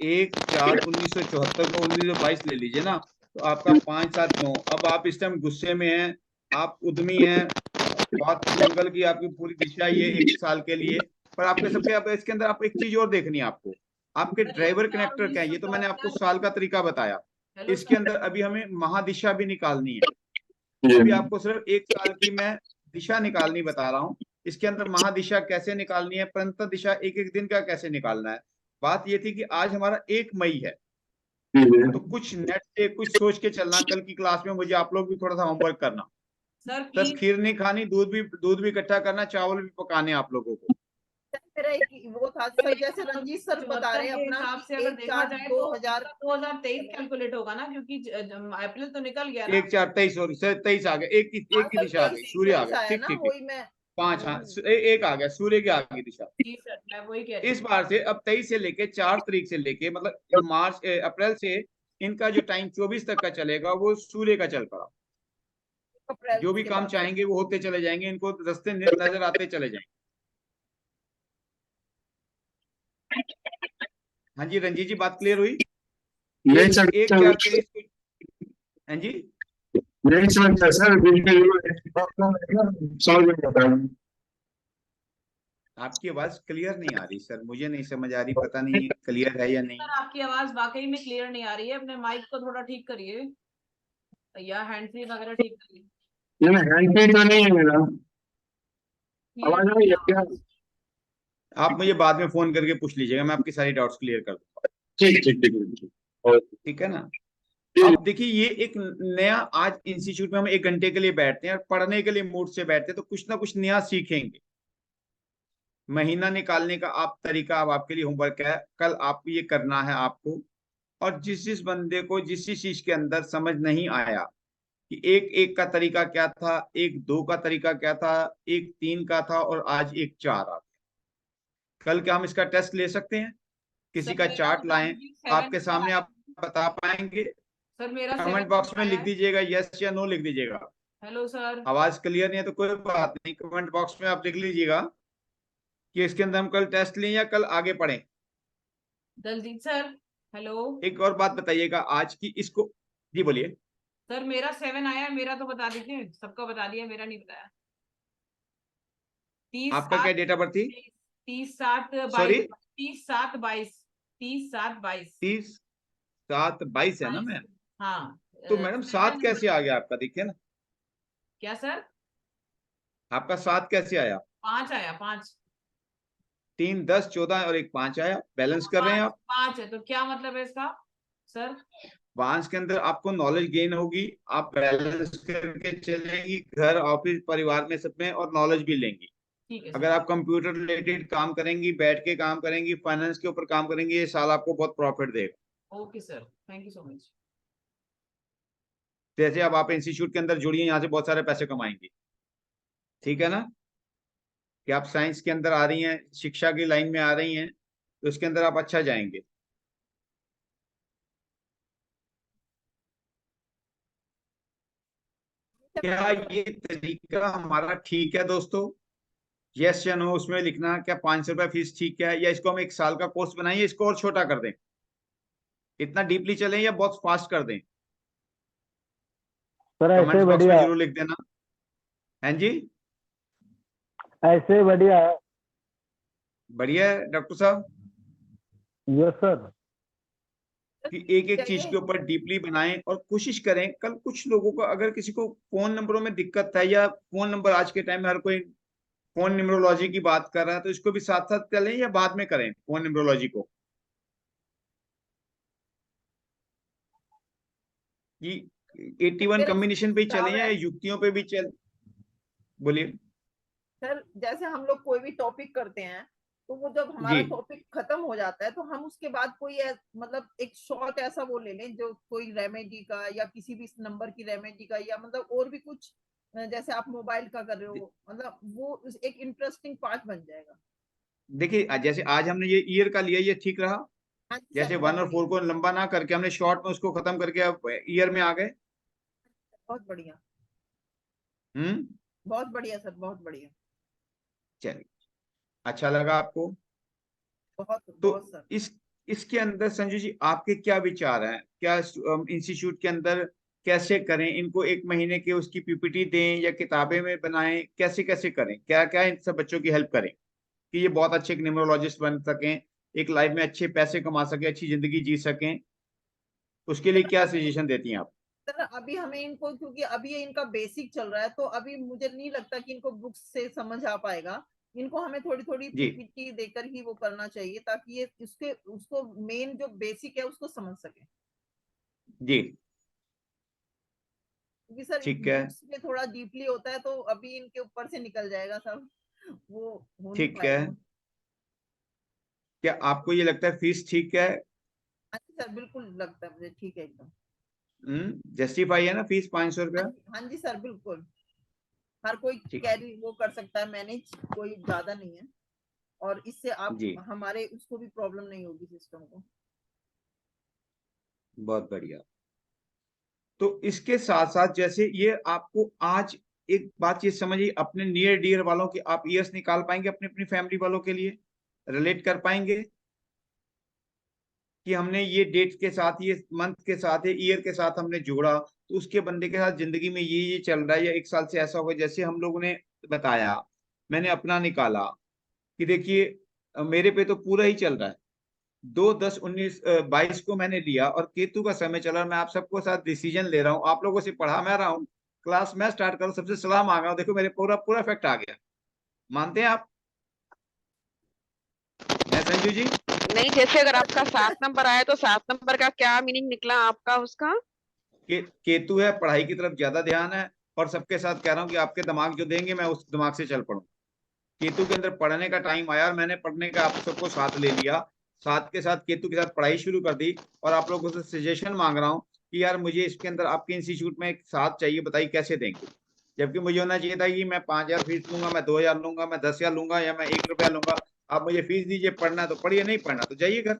1/4/1974 को 1922 ले लीजिए ना, तो आपका 5 7 9। अब आप इस टाइम गुस्से में हैं, आप उद्यमी हैं, बात मंगल की आपकी पूरी दिशा ये 1 साल के लिए। पर आपके सबके, अब इसके अंदर आप एक चीज और देखनी है आपको, आपके ड्राइवर कनेक्टर क्या है। ये तो मैंने आपको साल का तरीका बताया। इसके अंदर अभी हमें महादिशा भी निकालनी है। अभी आपको सिर्फ 1 साल की मैं दिशा निकालनी बता रहा हूँ। इसके अंदर महादिशा कैसे निकालनी है, परंतर दिशा एक एक दिन का कैसे निकालना है। बात ये थी कि आज हमारा 1 मई है, तो कुछ नेट से कुछ सोच के चलना। कल की क्लास में मुझे आप लोग भी थोड़ा सा होमवर्क करना। सर बस प्लीज खीर नहीं खानी, दूध भी इकट्ठा करना, चावल भी पकाने आप लोगों को। मेरा एक वो था सर, जैसे रंजीत सर बता रहे हैं के अपना हिसाब से अगर देखा जाए तो 2000 2023 कैलकुलेट होगा ना, क्योंकि अप्रैल तो निकल गया ना। 1/4/23 हो गया, 23 आ गया, एक की दिशा आ गई, सूर्य आ गया। ठीक ठीक ठीक, वही मैं 5, हाँ, एक आ गया, सूर्य की आ गई दिशा। जी सर, मैं वही कह रही इस हूँ। बार से अब 23 से लेके 4 तारीख से लेके, मतलब मार्च अप्रैल से इनका जो टाइम 24 तक का चलेगा, वो सूर्य का चल पड़ा। अप्रैल जो भी के काम बाद चाहेंगे वो होते चले जाएंगे, इनको रास्ते नजर आते चले जाएंगे। हाँ जी रंजीत जी, बात क्लियर हुई। नहीं सर, 1/4/23 को, हाँ जी, नहीं समझता सर, बिल्कुल समझ में आता है। आपकी आवाज क्लियर नहीं आ रही सर, मुझे नहीं समझ आ रही, पता नहीं क्लियर है या नहीं। सर आपकी आवाज वाकई में क्लियर नहीं आ रही है, अपने माइक को थोड़ा ठीक करिए या हैंड फ्री वगैरह ठीक करिए। ये हैंड फ्री तो नहीं है मेरा। आवाज आ रही है क्या? आप मुझे बाद में फोन करके पूछ लीजिएगा, मैं आपकी सारी डाउट्स क्लियर कर दूंगा। ठीक ठीक ठीक ठीक। और ठीक है ना। अब देखिए, ये एक नया, आज इंस्टीट्यूट में हम 1 घंटे के लिए बैठते हैं और पढ़ने के लिए मूड से बैठते हैं, तो कुछ ना कुछ नया सीखेंगे। महीना निकालने का आप तरीका, अब आपके लिए होमवर्क है, कल आपको ये करना है आपको। और जिस जिस बंदे को जिस जिस चीज के अंदर समझ नहीं आया कि 1 1 का तरीका क्या था, 1 2 का तरीका क्या था, 1 3 का था, और आज 1 4 आ गया। कल क्या हम इसका टेस्ट ले सकते हैं? किसी सर का मेरा चार्ट लाएं आपके 7 सामने, आप बता पाएंगे? सर मेरा कमेंट 7 बॉक्स में लिख दीजिएगा, यस या नो लिख दीजिएगा। Hello sir. आवाज क्लियर नहीं है तो कोई बात नहीं, कमेंट बॉक्स में आप लिख लीजिएगा कि इसके अंदर हम कल टेस्ट लें या कल आगे पढ़ें। Daljit sir hello. एक और बात बताइएगा आज की, इसको, जी बोलिए। सर मेरा 7 आया, मेरा तो बता दीजिए, सबका बता दिया, मेरा नहीं बताया। 30 आपका क्या डेट ऑफ बर्थ थी? 30/7/22। सॉरी, 30/7/22। 30/7/22। 30/7/22 है ना मैम? हाँ तो मैडम 7 कैसे आ गया आपका, देखिए ना, क्या सर? आपका 7 कैसे आया? 5 आया, 5। 3 10 14 और 1 5 आया, बैलेंस कर रहे हैं आप। 5 है तो क्या मतलब है इसका सर? वांस के अंदर आपको नॉलेज गेन होगी, आप बैलेंस करके चलेंगी, घर ऑफिस परिवार में सब में, और नॉलेज भी लेंगी। ठीक है अगर सर। आप कंप्यूटर रिलेटेड काम करेंगी, बैठ के काम करेंगी, फाइनेंस के ऊपर काम करेंगी, ये साल आपको बहुत प्रॉफिट देगा। Okay sir, thank you so much. जैसे अब आप इंस्टीट्यूट के अंदर जुड़िए, यहाँ से बहुत सारे पैसे कमाएंगे। ठीक है ना, कि आप साइंस के अंदर आ रही हैं, शिक्षा की लाइन में आ रही हैं, तो इसके अंदर आप अच्छा जाएंगे। क्या ये तरीका हमारा ठीक है दोस्तों? यस या नो उसमें लिखना। क्या 500 रुपया फीस ठीक है, या इसको हम 1 साल का कोर्स बनाएं, इसको और छोटा कर दें? इतना डीपली चलें या बहुत फास्ट कर दें? सर ऐसे कमेंट्स बॉक्स में बढ़िया, जरूर लिख देना। हैं जी, ऐसे बढ़िया है। बढ़िया है डॉक्टर साहब यस सर। कि एक एक चीज के ऊपर डीपली बनाएं और कोशिश करें। कल कुछ लोगों को अगर किसी को फोन नंबरों में दिक्कत है या फोन नंबर आज के टाइम में हर कोई फोन न्यूमरोलॉजी की बात कर रहा है, तो इसको भी साथ साथ चलें या बाद में करें फोन न्यूमरोलॉजी को, कि 81 कॉम्बिनेशन पे ही चलें या युक्तियों पे भी चल। बोलिए सर। जैसे हम लोग कोई भी टॉपिक करते हैं तो वो जब हमारा जी टॉपिक खत्म हो जाता है तो हम उसके बाद कोई मतलब एक शॉर्ट ऐसा वो ले लें जो कोई रेमेडी का या किसी भी नंबर की रेमेडी का या मतलब और भी कुछ, जैसे आप मोबाइल का कर रहे हो, मतलब वो एक इंटरेस्टिंग पार्ट बन जाएगा। देखिए, जैसे आज हमने ये ईयर का लिया, ये ठीक रहा। हाँ जी जैसे सर, 1 बहुत और 4 बढ़िया, को लंबा ना करके हमने शॉर्ट में उसको खत्म करके अब ईयर में आ गए। बहुत बढ़िया, हम्म बहुत बढ़िया सर, बहुत बढ़िया, चलिए, अच्छा लगा आपको। बहुत तो बहुत सर। इसके अंदर संजू जी आपके क्या विचार हैं? क्या इंस्टीट्यूट के अंदर कैसे करें इनको? 1 महीने के उसकी पीपीटी दें या किताबें में बनाएं? कैसे कैसे करें? क्या क्या इन सब बच्चों की हेल्प करें कि ये बहुत अच्छे न्यूमरोलॉजिस्ट बन सकें, एक लाइफ में अच्छे पैसे कमा सकें, अच्छी जिंदगी जी सकें? उसके लिए क्या अभी सजेशन देती हैं आप? सर अभी हमें इनको, क्योंकि अभी ये इनका बेसिक चल रहा है तो अभी मुझे नहीं लगता कि इनको बुक्स से समझ आ पाएगा। इनको हमें थोड़ी थोड़ी जी पीपीटी देकर ही वो करना चाहिए ताकि ये उसको मेन जो बेसिक है उसको समझ सके। जी क्योंकि सर ठीक है, बुक्स में थोड़ा डीपली होता है तो अभी इनके ऊपर से निकल जाएगा सब, वो हो नहीं ठीक है। पाएगा। क्या आपको ये लगता है फीस ठीक है? हाँ जी सर, बिल्कुल लगता है मुझे ठीक है एकदम। जस्टिफाई है ना फीस 500 रुपया? हाँ जी सर, बिल्कुल हर कोई ठीक, कैरी वो कर सकता है मैनेज, कोई ज्यादा नहीं है। और इससे आप जी हमारे उसको भी प्रॉब्लम नहीं होगी सिस्टम को। बहुत बढ़िया। तो इसके साथ साथ जैसे ये आपको आज एक बात ये समझिए, अपने नियर डियर वालों की आप ईयर्स निकाल पाएंगे अपनी अपनी फैमिली वालों के लिए? रिलेट कर पाएंगे कि हमने ये डेट के साथ, ये मंथ के साथ, ये ईयर के साथ हमने जोड़ा, तो उसके बंदे के साथ जिंदगी में ये चल रहा है, या 1 साल से ऐसा होगा? जैसे हम लोगों ने बताया, मैंने अपना निकाला कि देखिए मेरे पे तो पूरा ही चल रहा है। 2-10-19-22 को मैंने लिया और केतु का समय चला। मैं आप सबको साथ डिसीजन ले रहा हूँ, आप लोगों से पढ़ा मैं रहा हूँ, क्लास मैं स्टार्ट करूँ, सबसे सलाह मांग रहा हूँ, देखो मेरे पूरा पूरा इफेक्ट आ गया। मानते हैं आप? है संजू जी? नहीं, जैसे अगर आपका 7 नंबर आया तो 7 नंबर का क्या मीनिंग निकला आपका उसका? केतु है, पढ़ाई की तरफ ज्यादा ध्यान है, और सबके साथ कह रहा हूँ कि आपके दिमाग जो देंगे मैं उस दिमाग से चल पड़ूं। केतु के अंदर पढ़ने का टाइम आया और मैंने पढ़ने का आप सबको साथ ले लिया, साथ के साथ केतु के साथ पढ़ाई शुरू कर दी, और आप लोगों से सजेशन मांग रहा हूँ कि यार मुझे इसके अंदर आपके इंस्टीट्यूट में एक साथ चाहिए, बताइए कैसे देंगे? जबकि मुझे होना चाहिए था कि मैं 5,000 फीस लूंगा, मैं 2,000 लूंगा, मैं 10,000 लूंगा, या मैं 1 रुपया लूंगा। आप मुझे फीस दीजिए, पढ़ना है तो पढ़िए, नहीं पढ़ना तो जाइए घर।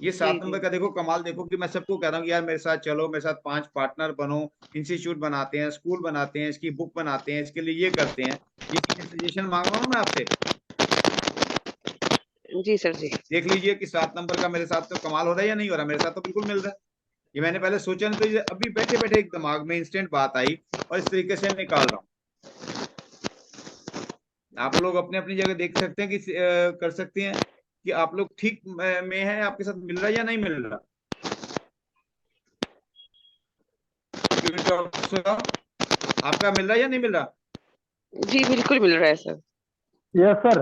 ये जी 7 जी नंबर का देखो कमाल, देखो कि मैं सबको कह रहा हूँ कि यार मेरे साथ चलो, मेरे साथ 5 पार्टनर बनो, इंस्टीट्यूट बनाते हैं, स्कूल बनाते हैं, इसकी बुक बनाते हैं, इसके लिए ये करते हैं। ये चीजें सजेशन मांग रहा हूँ मैं आपसे। जी सर जी। देख लीजिए कि 7 नंबर का मेरे साथ तो कमाल हो रहा है या नहीं हो रहा? मेरे साथ तो बिल्कुल मिल रहा है। ये मैंने पहले सोचा नहीं, तो ये अभी बैठे बैठे एक दिमाग में इंस्टेंट बात आई और इस तरीके से निकाल रहा हूँ। आप लोग अपने अपनी जगह देख सकते हैं कि कर सकते हैं कि आप लोग ठीक में है, आपके साथ मिल रहा है या नहीं मिल रहा? डॉक्टर साहब आपका मिल रहा है या नहीं मिल रहा? जी बिल्कुल मिल रहा है सर। Yes sir.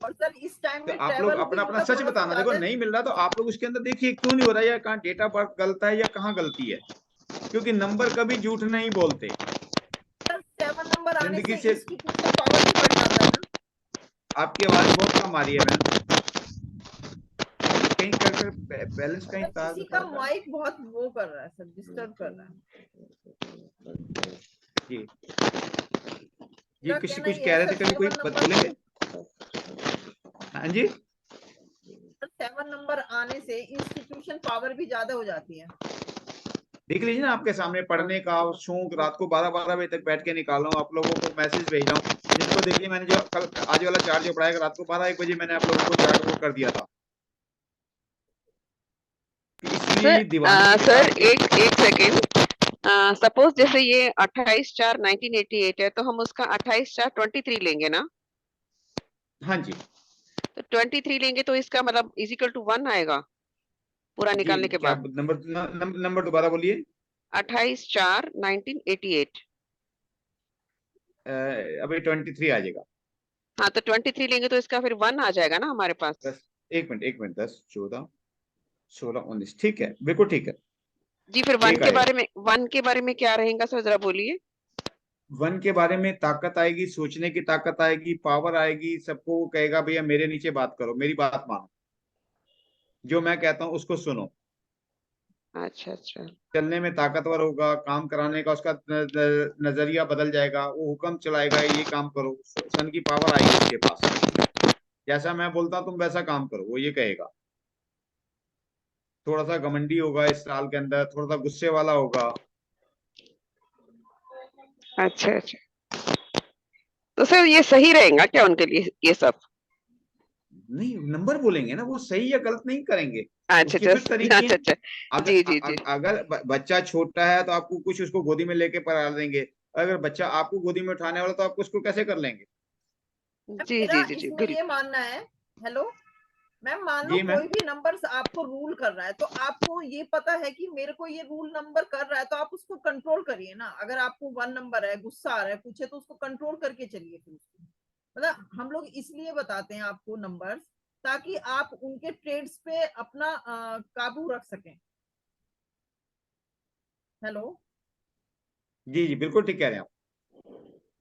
और सर इस टाइम तो में आप लोग ट्रेवल भी अपना अपना मतलब सच थोड़ा सा बताना। देखो ज्यादा। नहीं मिल रहा तो आप लोग उसके अंदर देखिए क्यों नहीं हो रहा है, या कहाँ डेट ऑफ बर्थ गलत है या कहाँ गलती है, क्योंकि नंबर कभी झूठ नहीं बोलते। सर 7 नंबर आने जिंदगी से से इंस्टीट्यूशन पावर भी बढ़ जाता है ना। आपकी आवाज बहुत कम आ रही है मैम, कहीं कर बैलेंस कहीं सर तार किसी में का फर्क है। माइक बहुत वो कर रहा है सर, डिस्टर्ब कर रहा है। जी जी, मेरा किसी कहना कुछ ये कह है रहे सर, थे, कभी कोई 7 नंबर बोलेंगे? हाँ जी, 7 नंबर आने से इंस्टीट्यूशन पावर भी ज्यादा हो जाती है। देख लीजिए ना आपके सामने पढ़ने का शौक, रात को 12-12 बजे तक बैठ के निकाल रहा हूँ, आप लोगों को मैसेज भेज रहा हूँ जिनको देखिए मैंने जो कल आज वाला चार्ज जो पढ़ाया रात को 12-1 बजे मैंने आप लोगों को चार्ट वो कर दिया था। इसलिए दीवाने की सर किताब के एक एक सेकेंड। सपोज जैसे ये 28/4/1988 है तो हम उसका 28/4/23 लेंगे ना? हाँ जी तो 23 लेंगे तो इसका मतलब इज इक्वल टू 1 आएगा पूरा जी। निकालने के क्या बाद। नंबर दोबारा बोलिए। 28/4/1988। अभी 23 आ जाएगा। हाँ तो 23 लेंगे तो इसका फिर 1 आ जाएगा ना हमारे पास। 10 1 मिनट 10 14 16 19 ठीक है, बिल्कुल ठीक है। जी फिर 1 एक के आएगा। बारे में 1 के बारे में क्या रहेगा सर जरा बोलिए। 1 के बारे में ताकत आएगी, सोचने की ताकत आएगी, पावर आएगी। सबको वो कहेगा भैया मेरे नीचे बात करो, मेरी बात मानो, जो मैं कहता हूँ उसको सुनो। अच्छा अच्छा। चलने में ताकतवर होगा, काम कराने का उसका नजरिया बदल जाएगा, वो हुक्म चलाएगा ये काम करो। सन की पावर आएगी उसके पास। जैसा मैं बोलता हूँ तुम वैसा काम करो, वो ये कहेगा। थोड़ा सा घमंडी होगा इस साल के अंदर, थोड़ा सा गुस्से वाला होगा। अच्छा अच्छा। तो सर ये सही रहेगा क्या उनके लिए ये सब। नहीं, नंबर बोलेंगे ना, वो सही या गलत नहीं करेंगे। अच्छा उसके अच्छा फिर तरीके अच्छा हैं। अच्छा। अगर जी जी जी अगर बच्चा छोटा है तो आपको कुछ उसको गोदी में लेके पढ़ा देंगे। अगर बच्चा आपको गोदी में उठाने वाला तो आप उसको कैसे कर लेंगे। जी मेरा जी जी जी इसमें बिल्कुल। ये मानना है, हेलो मैम, मान लो जी मैम। कोई भी नंबर आपको रूल कर रहा है तो आपको ये पता है कि मेरे को ये रूल नंबर कर रहा है, तो आप उसको कंट्रोल करिए ना। अगर आपको 1 नंबर है, गुस्सा आ रहा है, पूछे तो उसको कंट्रोल करके चलिए। फिर उसको मतलब हम लोग इसलिए बताते हैं आपको नंबर्स, ताकि आप उनके ट्रेड्स पे अपना काबू रख सकें। हेलो। जी जी बिल्कुल ठीक कह रहे हैं आप,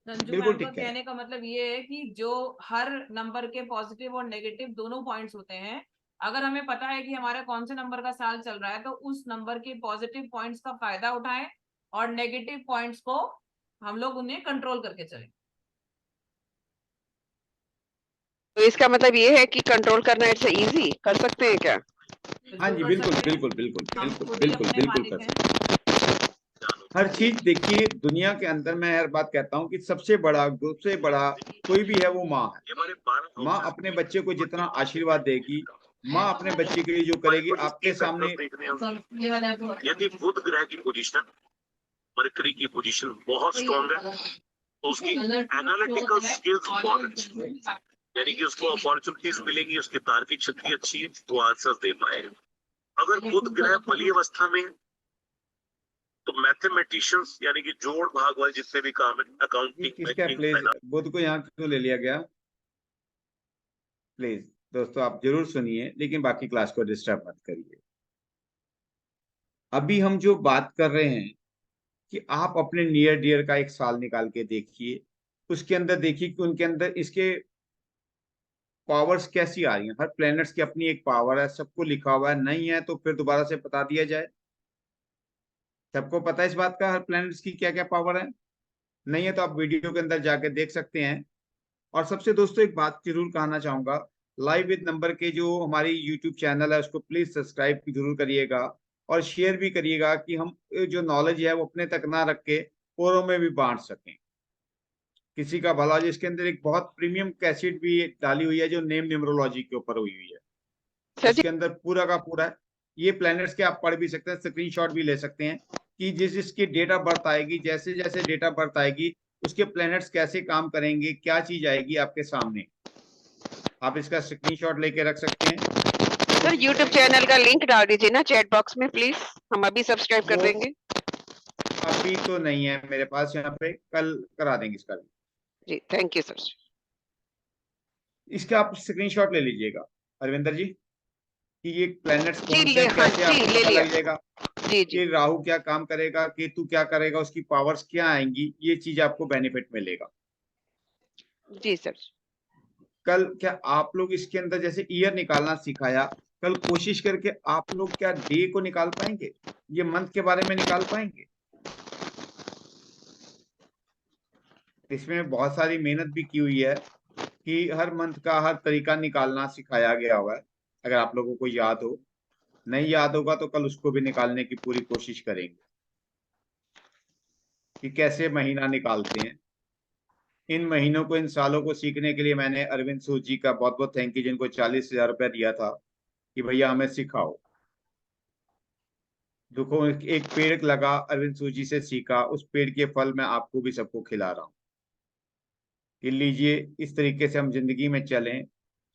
संजू बिल्कुल मैम का ठीक कह रहे कहने का मतलब ये है कि जो हर नंबर के पॉजिटिव और नेगेटिव दोनों पॉइंट्स होते हैं, अगर हमें पता है कि हमारा कौन से नंबर का साल चल रहा है तो उस नंबर के पॉजिटिव पॉइंट्स का फायदा उठाएं और नेगेटिव पॉइंट्स को हम लोग उन्हें कंट्रोल करके चलें। तो इसका मतलब ये है कि कंट्रोल करना इट्स इजी कर सकते हैं क्या। हैं। हाँ बिल्कुल जी कर बिल्कुल सकते हैं, बिल्कुल बिल्कुल हम बिल्कुल खुद ही बिल्कुल अपने बिल्कुल मालिक कर हैं। सकते हैं। हर चीज देखिए, दुनिया के अंदर मैं हर बात कहता हूँ कि सबसे बड़ा कोई भी है वो माँ है। माँ अपने बच्चे को जितना आशीर्वाद देगी, माँ अपने बच्चे के लिए जो करेगी आपके सामने। यदि बुध ग्रह की पोजीशन, मरकरी की पोजीशन बहुत स्ट्रॉन्ग है तो उसकी एनालिटिकल स्किल्स बहुत अच्छी है, यानी कि उसको अपॉर्चुनिटीज मिलेंगी, उसकी तार्किक शक्ति अच्छी है, वो आंसर्स दे पाएगा। अगर बुध ग्रह बली अवस्था में तो मैथमेटिशियंस यानी कि जोड़ भाग वाले जितने भी काम है, ये अकाउंटिंग, किसका बैंकिंग, प्लीज, फाइनेंस। बुध को यहाँ क्यों ले लिया गया। प्लीज दोस्तों आप जरूर सुनिए, लेकिन बाकी क्लास को डिस्टर्ब मत करिए। अभी हम जो बात कर रहे हैं कि आप अपने नियर डियर का एक साल निकाल के देखिए, उसके अंदर देखिए कि उनके अंदर इसके पावर्स कैसी आ रही हैं। हर प्लैनेट्स की अपनी एक पावर है, सबको लिखा हुआ है। नहीं है तो फिर दोबारा से बता दिया जाए। सबको पता है इस बात का, हर प्लैनेट्स की क्या क्या पावर है। नहीं है तो आप वीडियो के अंदर जाके देख सकते हैं। और सबसे दोस्तों एक बात जरूर कहना चाहूंगा, लाइव विद नंबर के जो हमारी यूट्यूब चैनल है उसको प्लीज सब्सक्राइब जरूर करिएगा और शेयर भी करिएगा, कि हम जो नॉलेज है वो अपने तक ना रख के औरों में भी बांट सकें, किसी का भला हो। इसके अंदर एक बहुत प्रीमियम कैसेट भी डाली हुई है जो नेम न्यूमरोलॉजी के ऊपर हुई हुई है। सर जी इसके अंदर पूरा का पूरा ये प्लैनेट्स के आप पढ़ भी सकते हैं, स्क्रीनशॉट भी ले सकते हैं कि जिस जिसकी डेट ऑफ बर्थ आएगी, जैसे जैसे डेट ऑफ बर्थ आएगी उसके प्लैनेट्स कैसे काम करेंगे, क्या चीज आएगी आपके सामने। आप इसका स्क्रीनशॉट लेके रख सकते हैं। सर यूट्यूब चैनल का लिंक डाल दीजिए ना चैट बॉक्स में प्लीज, हम अभी सब्सक्राइब कर वो देंगे। अभी तो नहीं है मेरे पास यहाँ पे, कल करा देंगे इसका भी। जी थैंक यू सर। इसका आप स्क्रीनशॉट ले लीजिएगा अरविंदर जी, कि ये प्लैनेट्स जी कौन से ले हैं, हाँ कैसे जी आपको ले पता लिया। लग जाएगा जी जी कि राहु क्या काम करेगा, केतु क्या करेगा, उसकी पावर्स क्या आएंगी, ये चीज आपको बेनिफिट मिलेगा। जी सर। कल क्या आप लोग इसके अंदर जैसे ईयर निकालना सिखाया, कल कोशिश करके आप लोग क्या डे को निकाल पाएंगे, ये मंथ के बारे में निकाल पाएंगे। इसमें बहुत सारी मेहनत भी की हुई है कि हर मंथ का हर तरीका निकालना सिखाया गया हुआ है। अगर आप लोगों को याद हो, नहीं याद होगा तो कल उसको भी निकालने की पूरी कोशिश करेंगे कि कैसे महीना निकालते हैं। इन महीनों को, इन सालों को सीखने के लिए मैंने अरविंद सूद जी का बहुत बहुत थैंक यू, जिनको 40,000 रुपया दिया था कि भैया हमें सिखाओ। देखो एक पेड़ लगा, अरविंद सूद जी से सीखा, उस पेड़ के फल मैं आपको भी सबको खिला रहा हूँ। कि लीजिए इस तरीके से हम जिंदगी में चलें,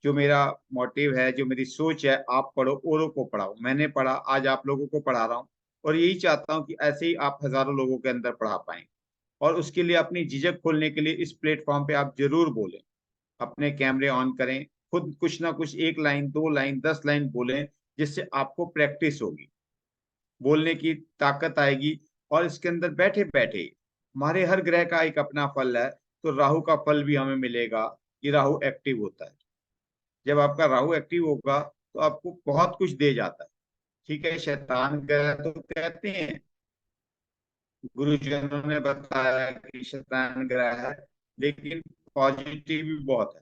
जो मेरा मोटिव है, जो मेरी सोच है, आप पढ़ो, औरों को पढ़ाओ। मैंने पढ़ा, आज आप लोगों को पढ़ा रहा हूँ, और यही चाहता हूँ कि ऐसे ही आप हजारों लोगों के अंदर पढ़ा पाएं। और उसके लिए अपनी झिझक खोलने के लिए इस प्लेटफॉर्म पे आप जरूर बोलें, अपने कैमरे ऑन करें, खुद कुछ ना कुछ 1 लाइन, 2 लाइन, 10 लाइन बोलें, जिससे आपको प्रैक्टिस होगी, बोलने की ताकत आएगी। और इसके अंदर बैठे बैठे हमारे हर ग्रह का एक अपना फल है, तो राहु का फल भी हमें मिलेगा कि राहु एक्टिव होता है। जब आपका राहु एक्टिव होगा तो आपको बहुत कुछ दे जाता है। ठीक है, शैतान ग्रह तो कहते हैं, गुरुजनों ने बताया कि शैतान ग्रह है, लेकिन पॉजिटिव भी बहुत है।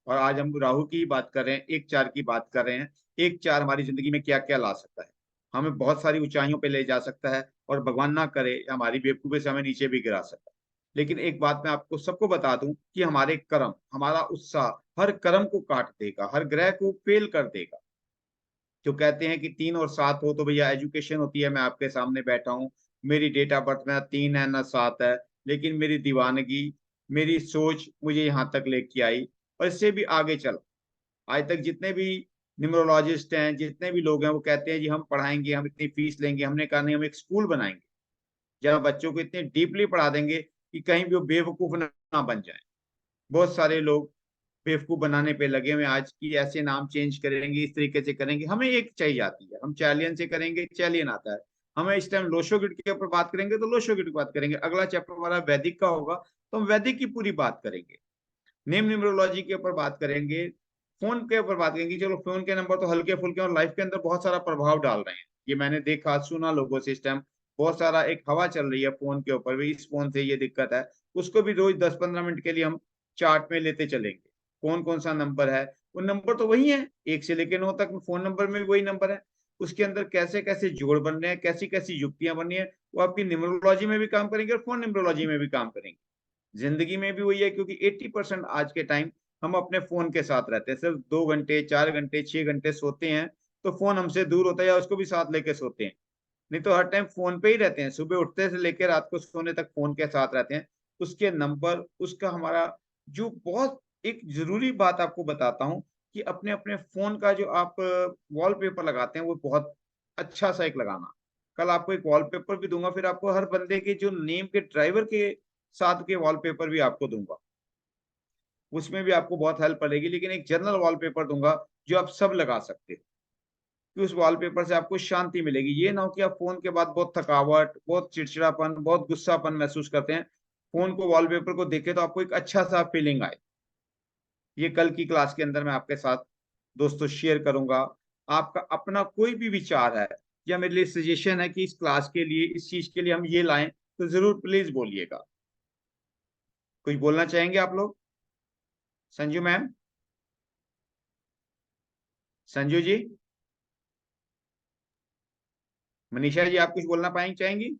और आज हम राहु की बात कर रहे हैं, 1-4 की बात कर रहे हैं। 1-4 हमारी जिंदगी में क्या क्या ला सकता है, हमें बहुत सारी ऊंचाइयों पे ले जा सकता है, और भगवान ना करे हमारी बेवकूफी से हमें नीचे भी गिरा सकता है। लेकिन एक बात मैं आपको सबको बता दूं कि हमारे कर्म, हमारा उत्साह हर कर्म को काट देगा, हर ग्रह को फेल कर देगा। जो कहते हैं कि 3 और 7 हो तो भैया एजुकेशन होती है, मैं आपके सामने बैठा हूँ, मेरी डेट ऑफ बर्थ में 3 है ना 7 है, लेकिन मेरी दीवानगी, मेरी सोच मुझे यहाँ तक लेके आई, और इससे भी आगे चला। आज तक जितने भी न्यूमरोलॉजिस्ट हैं, जितने भी लोग हैं, वो कहते हैं जी हम पढ़ाएंगे, हम इतनी फीस लेंगे। हमने कहा नहीं, हम एक स्कूल बनाएंगे जहाँ बच्चों को इतने डीपली पढ़ा देंगे कि कहीं भी वो बेवकूफ ना बन जाए। बहुत सारे लोग बेवकूफ बनाने पे लगे हुए आज की, ऐसे नाम चेंज करेंगे, इस तरीके से करेंगे। हमें एक चाहिए आती है, हम चालियन से करेंगे, चालियन आता है। हमें इस टाइम लोशोगिट के ऊपर बात करेंगे तो लोशोगिट की बात करेंगे। अगला चैप्टर हमारा वैदिक का होगा तो हम वैदिक की पूरी बात करेंगे। नेम न्यूमरोलॉजी के ऊपर बात करेंगे, फोन के ऊपर बात करेंगे। चलो फोन के नंबर तो हल्के फुल्के और लाइफ के अंदर बहुत सारा प्रभाव डाल रहे हैं, ये मैंने देखा सुना लोगों से। इस टाइम बहुत सारा एक हवा चल रही है फोन के ऊपर भी, इस फोन से ये दिक्कत है, उसको भी रोज 10-15 मिनट के लिए हम चार्ट में लेते चलेंगे। कौन कौन सा नंबर है, वो नंबर तो वही है, 1 से लेकर 9 तक फोन नंबर में भी वही नंबर है। उसके अंदर कैसे कैसे जोड़ बन रहे हैं, कैसी कैसी युक्तियां बन रही है, वो आपकी न्यूमरोलॉजी में भी काम करेंगे और फोन न्यूमरोलॉजी में भी काम करेंगे। जिंदगी में भी वही है, क्योंकि 80% आज के टाइम हम अपने फोन के साथ रहते हैं। सिर्फ 2 घंटे, 4 घंटे, 6 घंटे सोते हैं तो फोन हमसे दूर होता है, या उसको भी साथ लेके सोते हैं। नहीं तो हर टाइम फोन पे ही रहते हैं, सुबह उठते से लेकर रात को सोने तक फोन के साथ रहते हैं। उसके नंबर, उसका हमारा जो बहुत एक जरूरी बात आपको बताता हूँ कि अपने अपने फोन का जो आप वॉलपेपर लगाते हैं वो बहुत अच्छा सा एक लगाना। कल आपको एक वॉलपेपर भी दूंगा, फिर आपको हर बंदे के जो नेम के ड्राइवर के साथ के वॉलपेपर भी आपको दूंगा, उसमें भी आपको बहुत हेल्प पड़ेगी। लेकिन एक जनरल वॉलपेपर दूंगा जो आप सब लगा सकते हो, कि उस वॉलपेपर से आपको शांति मिलेगी। ये ना हो कि आप फोन के बाद बहुत थकावट, बहुत चिड़चिड़ापन, बहुत गुस्सापन महसूस करते हैं, फोन को, वॉलपेपर को देखे तो आपको एक अच्छा सा फीलिंग आए। ये कल की क्लास के अंदर मैं आपके साथ दोस्तों शेयर करूंगा। आपका अपना कोई भी विचार है या मेरे लिए सजेशन है कि इस क्लास के लिए, इस चीज के लिए हम ये लाएं, तो जरूर प्लीज बोलिएगा। कुछ बोलना चाहेंगे आप लोग? संजू मैम, संजू जी, मनीषा जी, आप कुछ बोलना पाएंगे, चाहेंगी?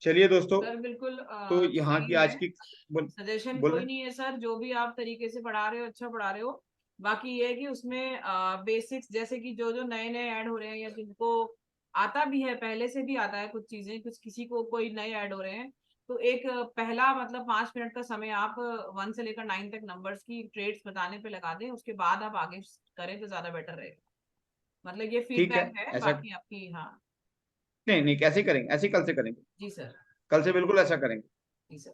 चलिए दोस्तों, सर बिल्कुल तो यहाँ की सही आज है, की सजेशन बोल कोई रहे नहीं है सर, जो भी आप तरीके से पढ़ा रहे हो अच्छा पढ़ा रहे हो। बाकी ये है कि उसमें बेसिक्स, जैसे कि जो जो नए नए ऐड हो रहे हैं या जिनको आता भी है, पहले से भी आता है कुछ चीजें, कुछ किसी को कोई नए ऐड हो रहे हैं, तो एक पहला मतलब 5 मिनट का समय आप 1 से लेकर 9 तक नंबर्स की ट्रेड्स बताने पे लगा दें, उसके बाद आप आगे करें तो ज्यादा बेटर रहेगा। मतलब ये ठीक है, फीडबैक है ऐसा बाकी आपकी। हाँ नहीं नहीं, कैसे करेंगे, ऐसे कल से करेंगे, जी सर। कल से बिल्कुल ऐसा करेंगे। जी सर।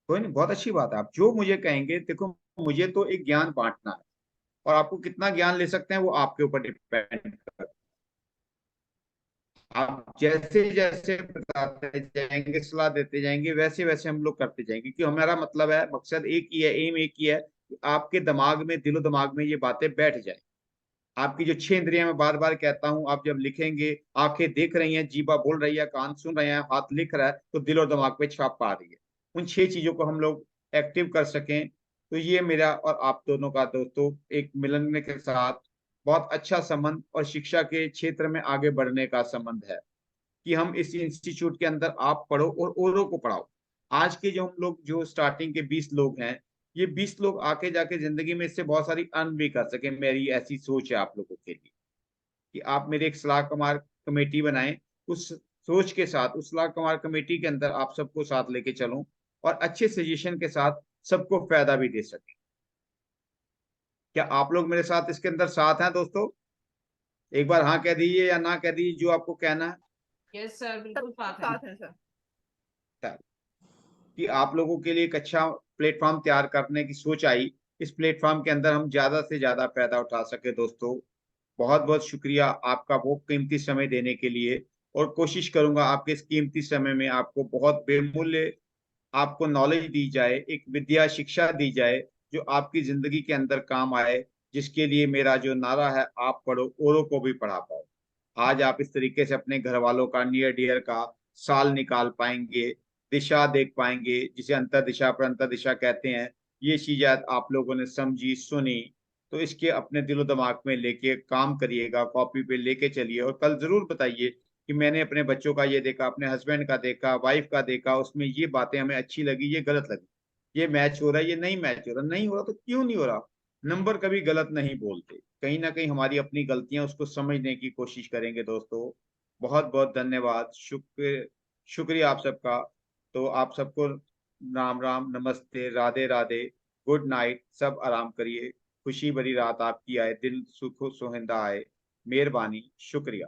कोई नहीं, बहुत अच्छी बात है, आप जो मुझे कहेंगे। देखो, मुझे तो एक ज्ञान बांटना है, और आपको कितना ज्ञान ले सकते हैं वो आपके ऊपर डिपेंड करता है। आप जैसे जैसे बताते जाएंगे, सलाह देते जाएंगे, वैसे वैसे हम लोग करते जाएंगे, क्योंकि हमारा मतलब है, मकसद एक ही है, एम एक ही है कि आपके दिमाग में, दिलो दिमाग में ये बातें बैठ जाए। आपकी जो 6 इंद्रियां, मैं बार बार कहता हूं, आप जब लिखेंगे, आंखें देख रही हैं, जीभा बोल रही है, कान सुन रहे हैं, हाथ लिख रहा है, तो दिल और दिमाग पे छाप पा रही है। उन 6 चीजों को हम लोग एक्टिव कर सकें, तो ये मेरा और आप दोनों का दोस्तों एक मिलन के साथ बहुत अच्छा संबंध और शिक्षा के क्षेत्र में आगे बढ़ने का संबंध है, कि हम इस इंस्टीट्यूट के अंदर आप पढ़ो और औरों को पढ़ाओ। आज के जो हम लोग, जो स्टार्टिंग के 20 लोग हैं, ये 20 लोग आके जाके जिंदगी में इससे बहुत सारी अर्न भी कर सके। मेरी ऐसी सोच है आप लोगों के लिए कि आप मेरे एक सलाह कुमार कमेटी बनाएं, उस सोच के साथ उस सलाह कुमार कमेटी के अंदर आप सबको साथ लेके चलूं और अच्छे सजेशन के साथ सबको फायदा भी दे सके। क्या आप लोग मेरे साथ इसके अंदर साथ हैं दोस्तों? एक बार हाँ कह दीजिए या ना कह दीजिए, जो आपको कहना है। यस सर, बिल्कुल साथ है सर। कि आप लोगों के लिए एक अच्छा प्लेटफॉर्म तैयार करने की सोच आई, इस प्लेटफॉर्म के अंदर हम ज्यादा से ज्यादा फायदा उठा सके। दोस्तों बहुत बहुत शुक्रिया आपका वो कीमती समय देने के लिए, और कोशिश करूंगा आपके इस कीमती समय में आपको बहुत बेमूल्य आपको नॉलेज दी जाए, एक विद्या शिक्षा दी जाए जो आपकी जिंदगी के अंदर काम आए, जिसके लिए मेरा जो नारा है, आप पढ़ो औरों को भी पढ़ा पाओ। आज आप इस तरीके से अपने घर वालों का नियर डियर का साल निकाल पाएंगे, दिशा देख पाएंगे, जिसे अंतर दिशा पर अंतर दिशा कहते हैं। ये चीजें आप लोगों ने समझी सुनी, तो इसके अपने दिलो दिमाग में लेके काम करिएगा, कॉपी पे लेके चलिए, और कल जरूर बताइए कि मैंने अपने बच्चों का ये देखा, अपने हस्बैंड का देखा, वाइफ का देखा, उसमें ये बातें हमें अच्छी लगी, ये गलत लगी, ये मैच हो रहा है, ये नहीं मैच हो रहा। नहीं हो रहा तो क्यों नहीं हो रहा? नंबर कभी गलत नहीं बोलते, कहीं ना कहीं हमारी अपनी गलतियां, उसको समझने की कोशिश करेंगे। दोस्तों बहुत बहुत धन्यवाद, शुक्रिया आप सबका। तो आप सबको राम राम, नमस्ते, राधे राधे, गुड नाइट, सब आराम करिए, खुशी भरी रात आपकी आए, दिन सुख सुहिंदा आए, मेहरबानी, शुक्रिया।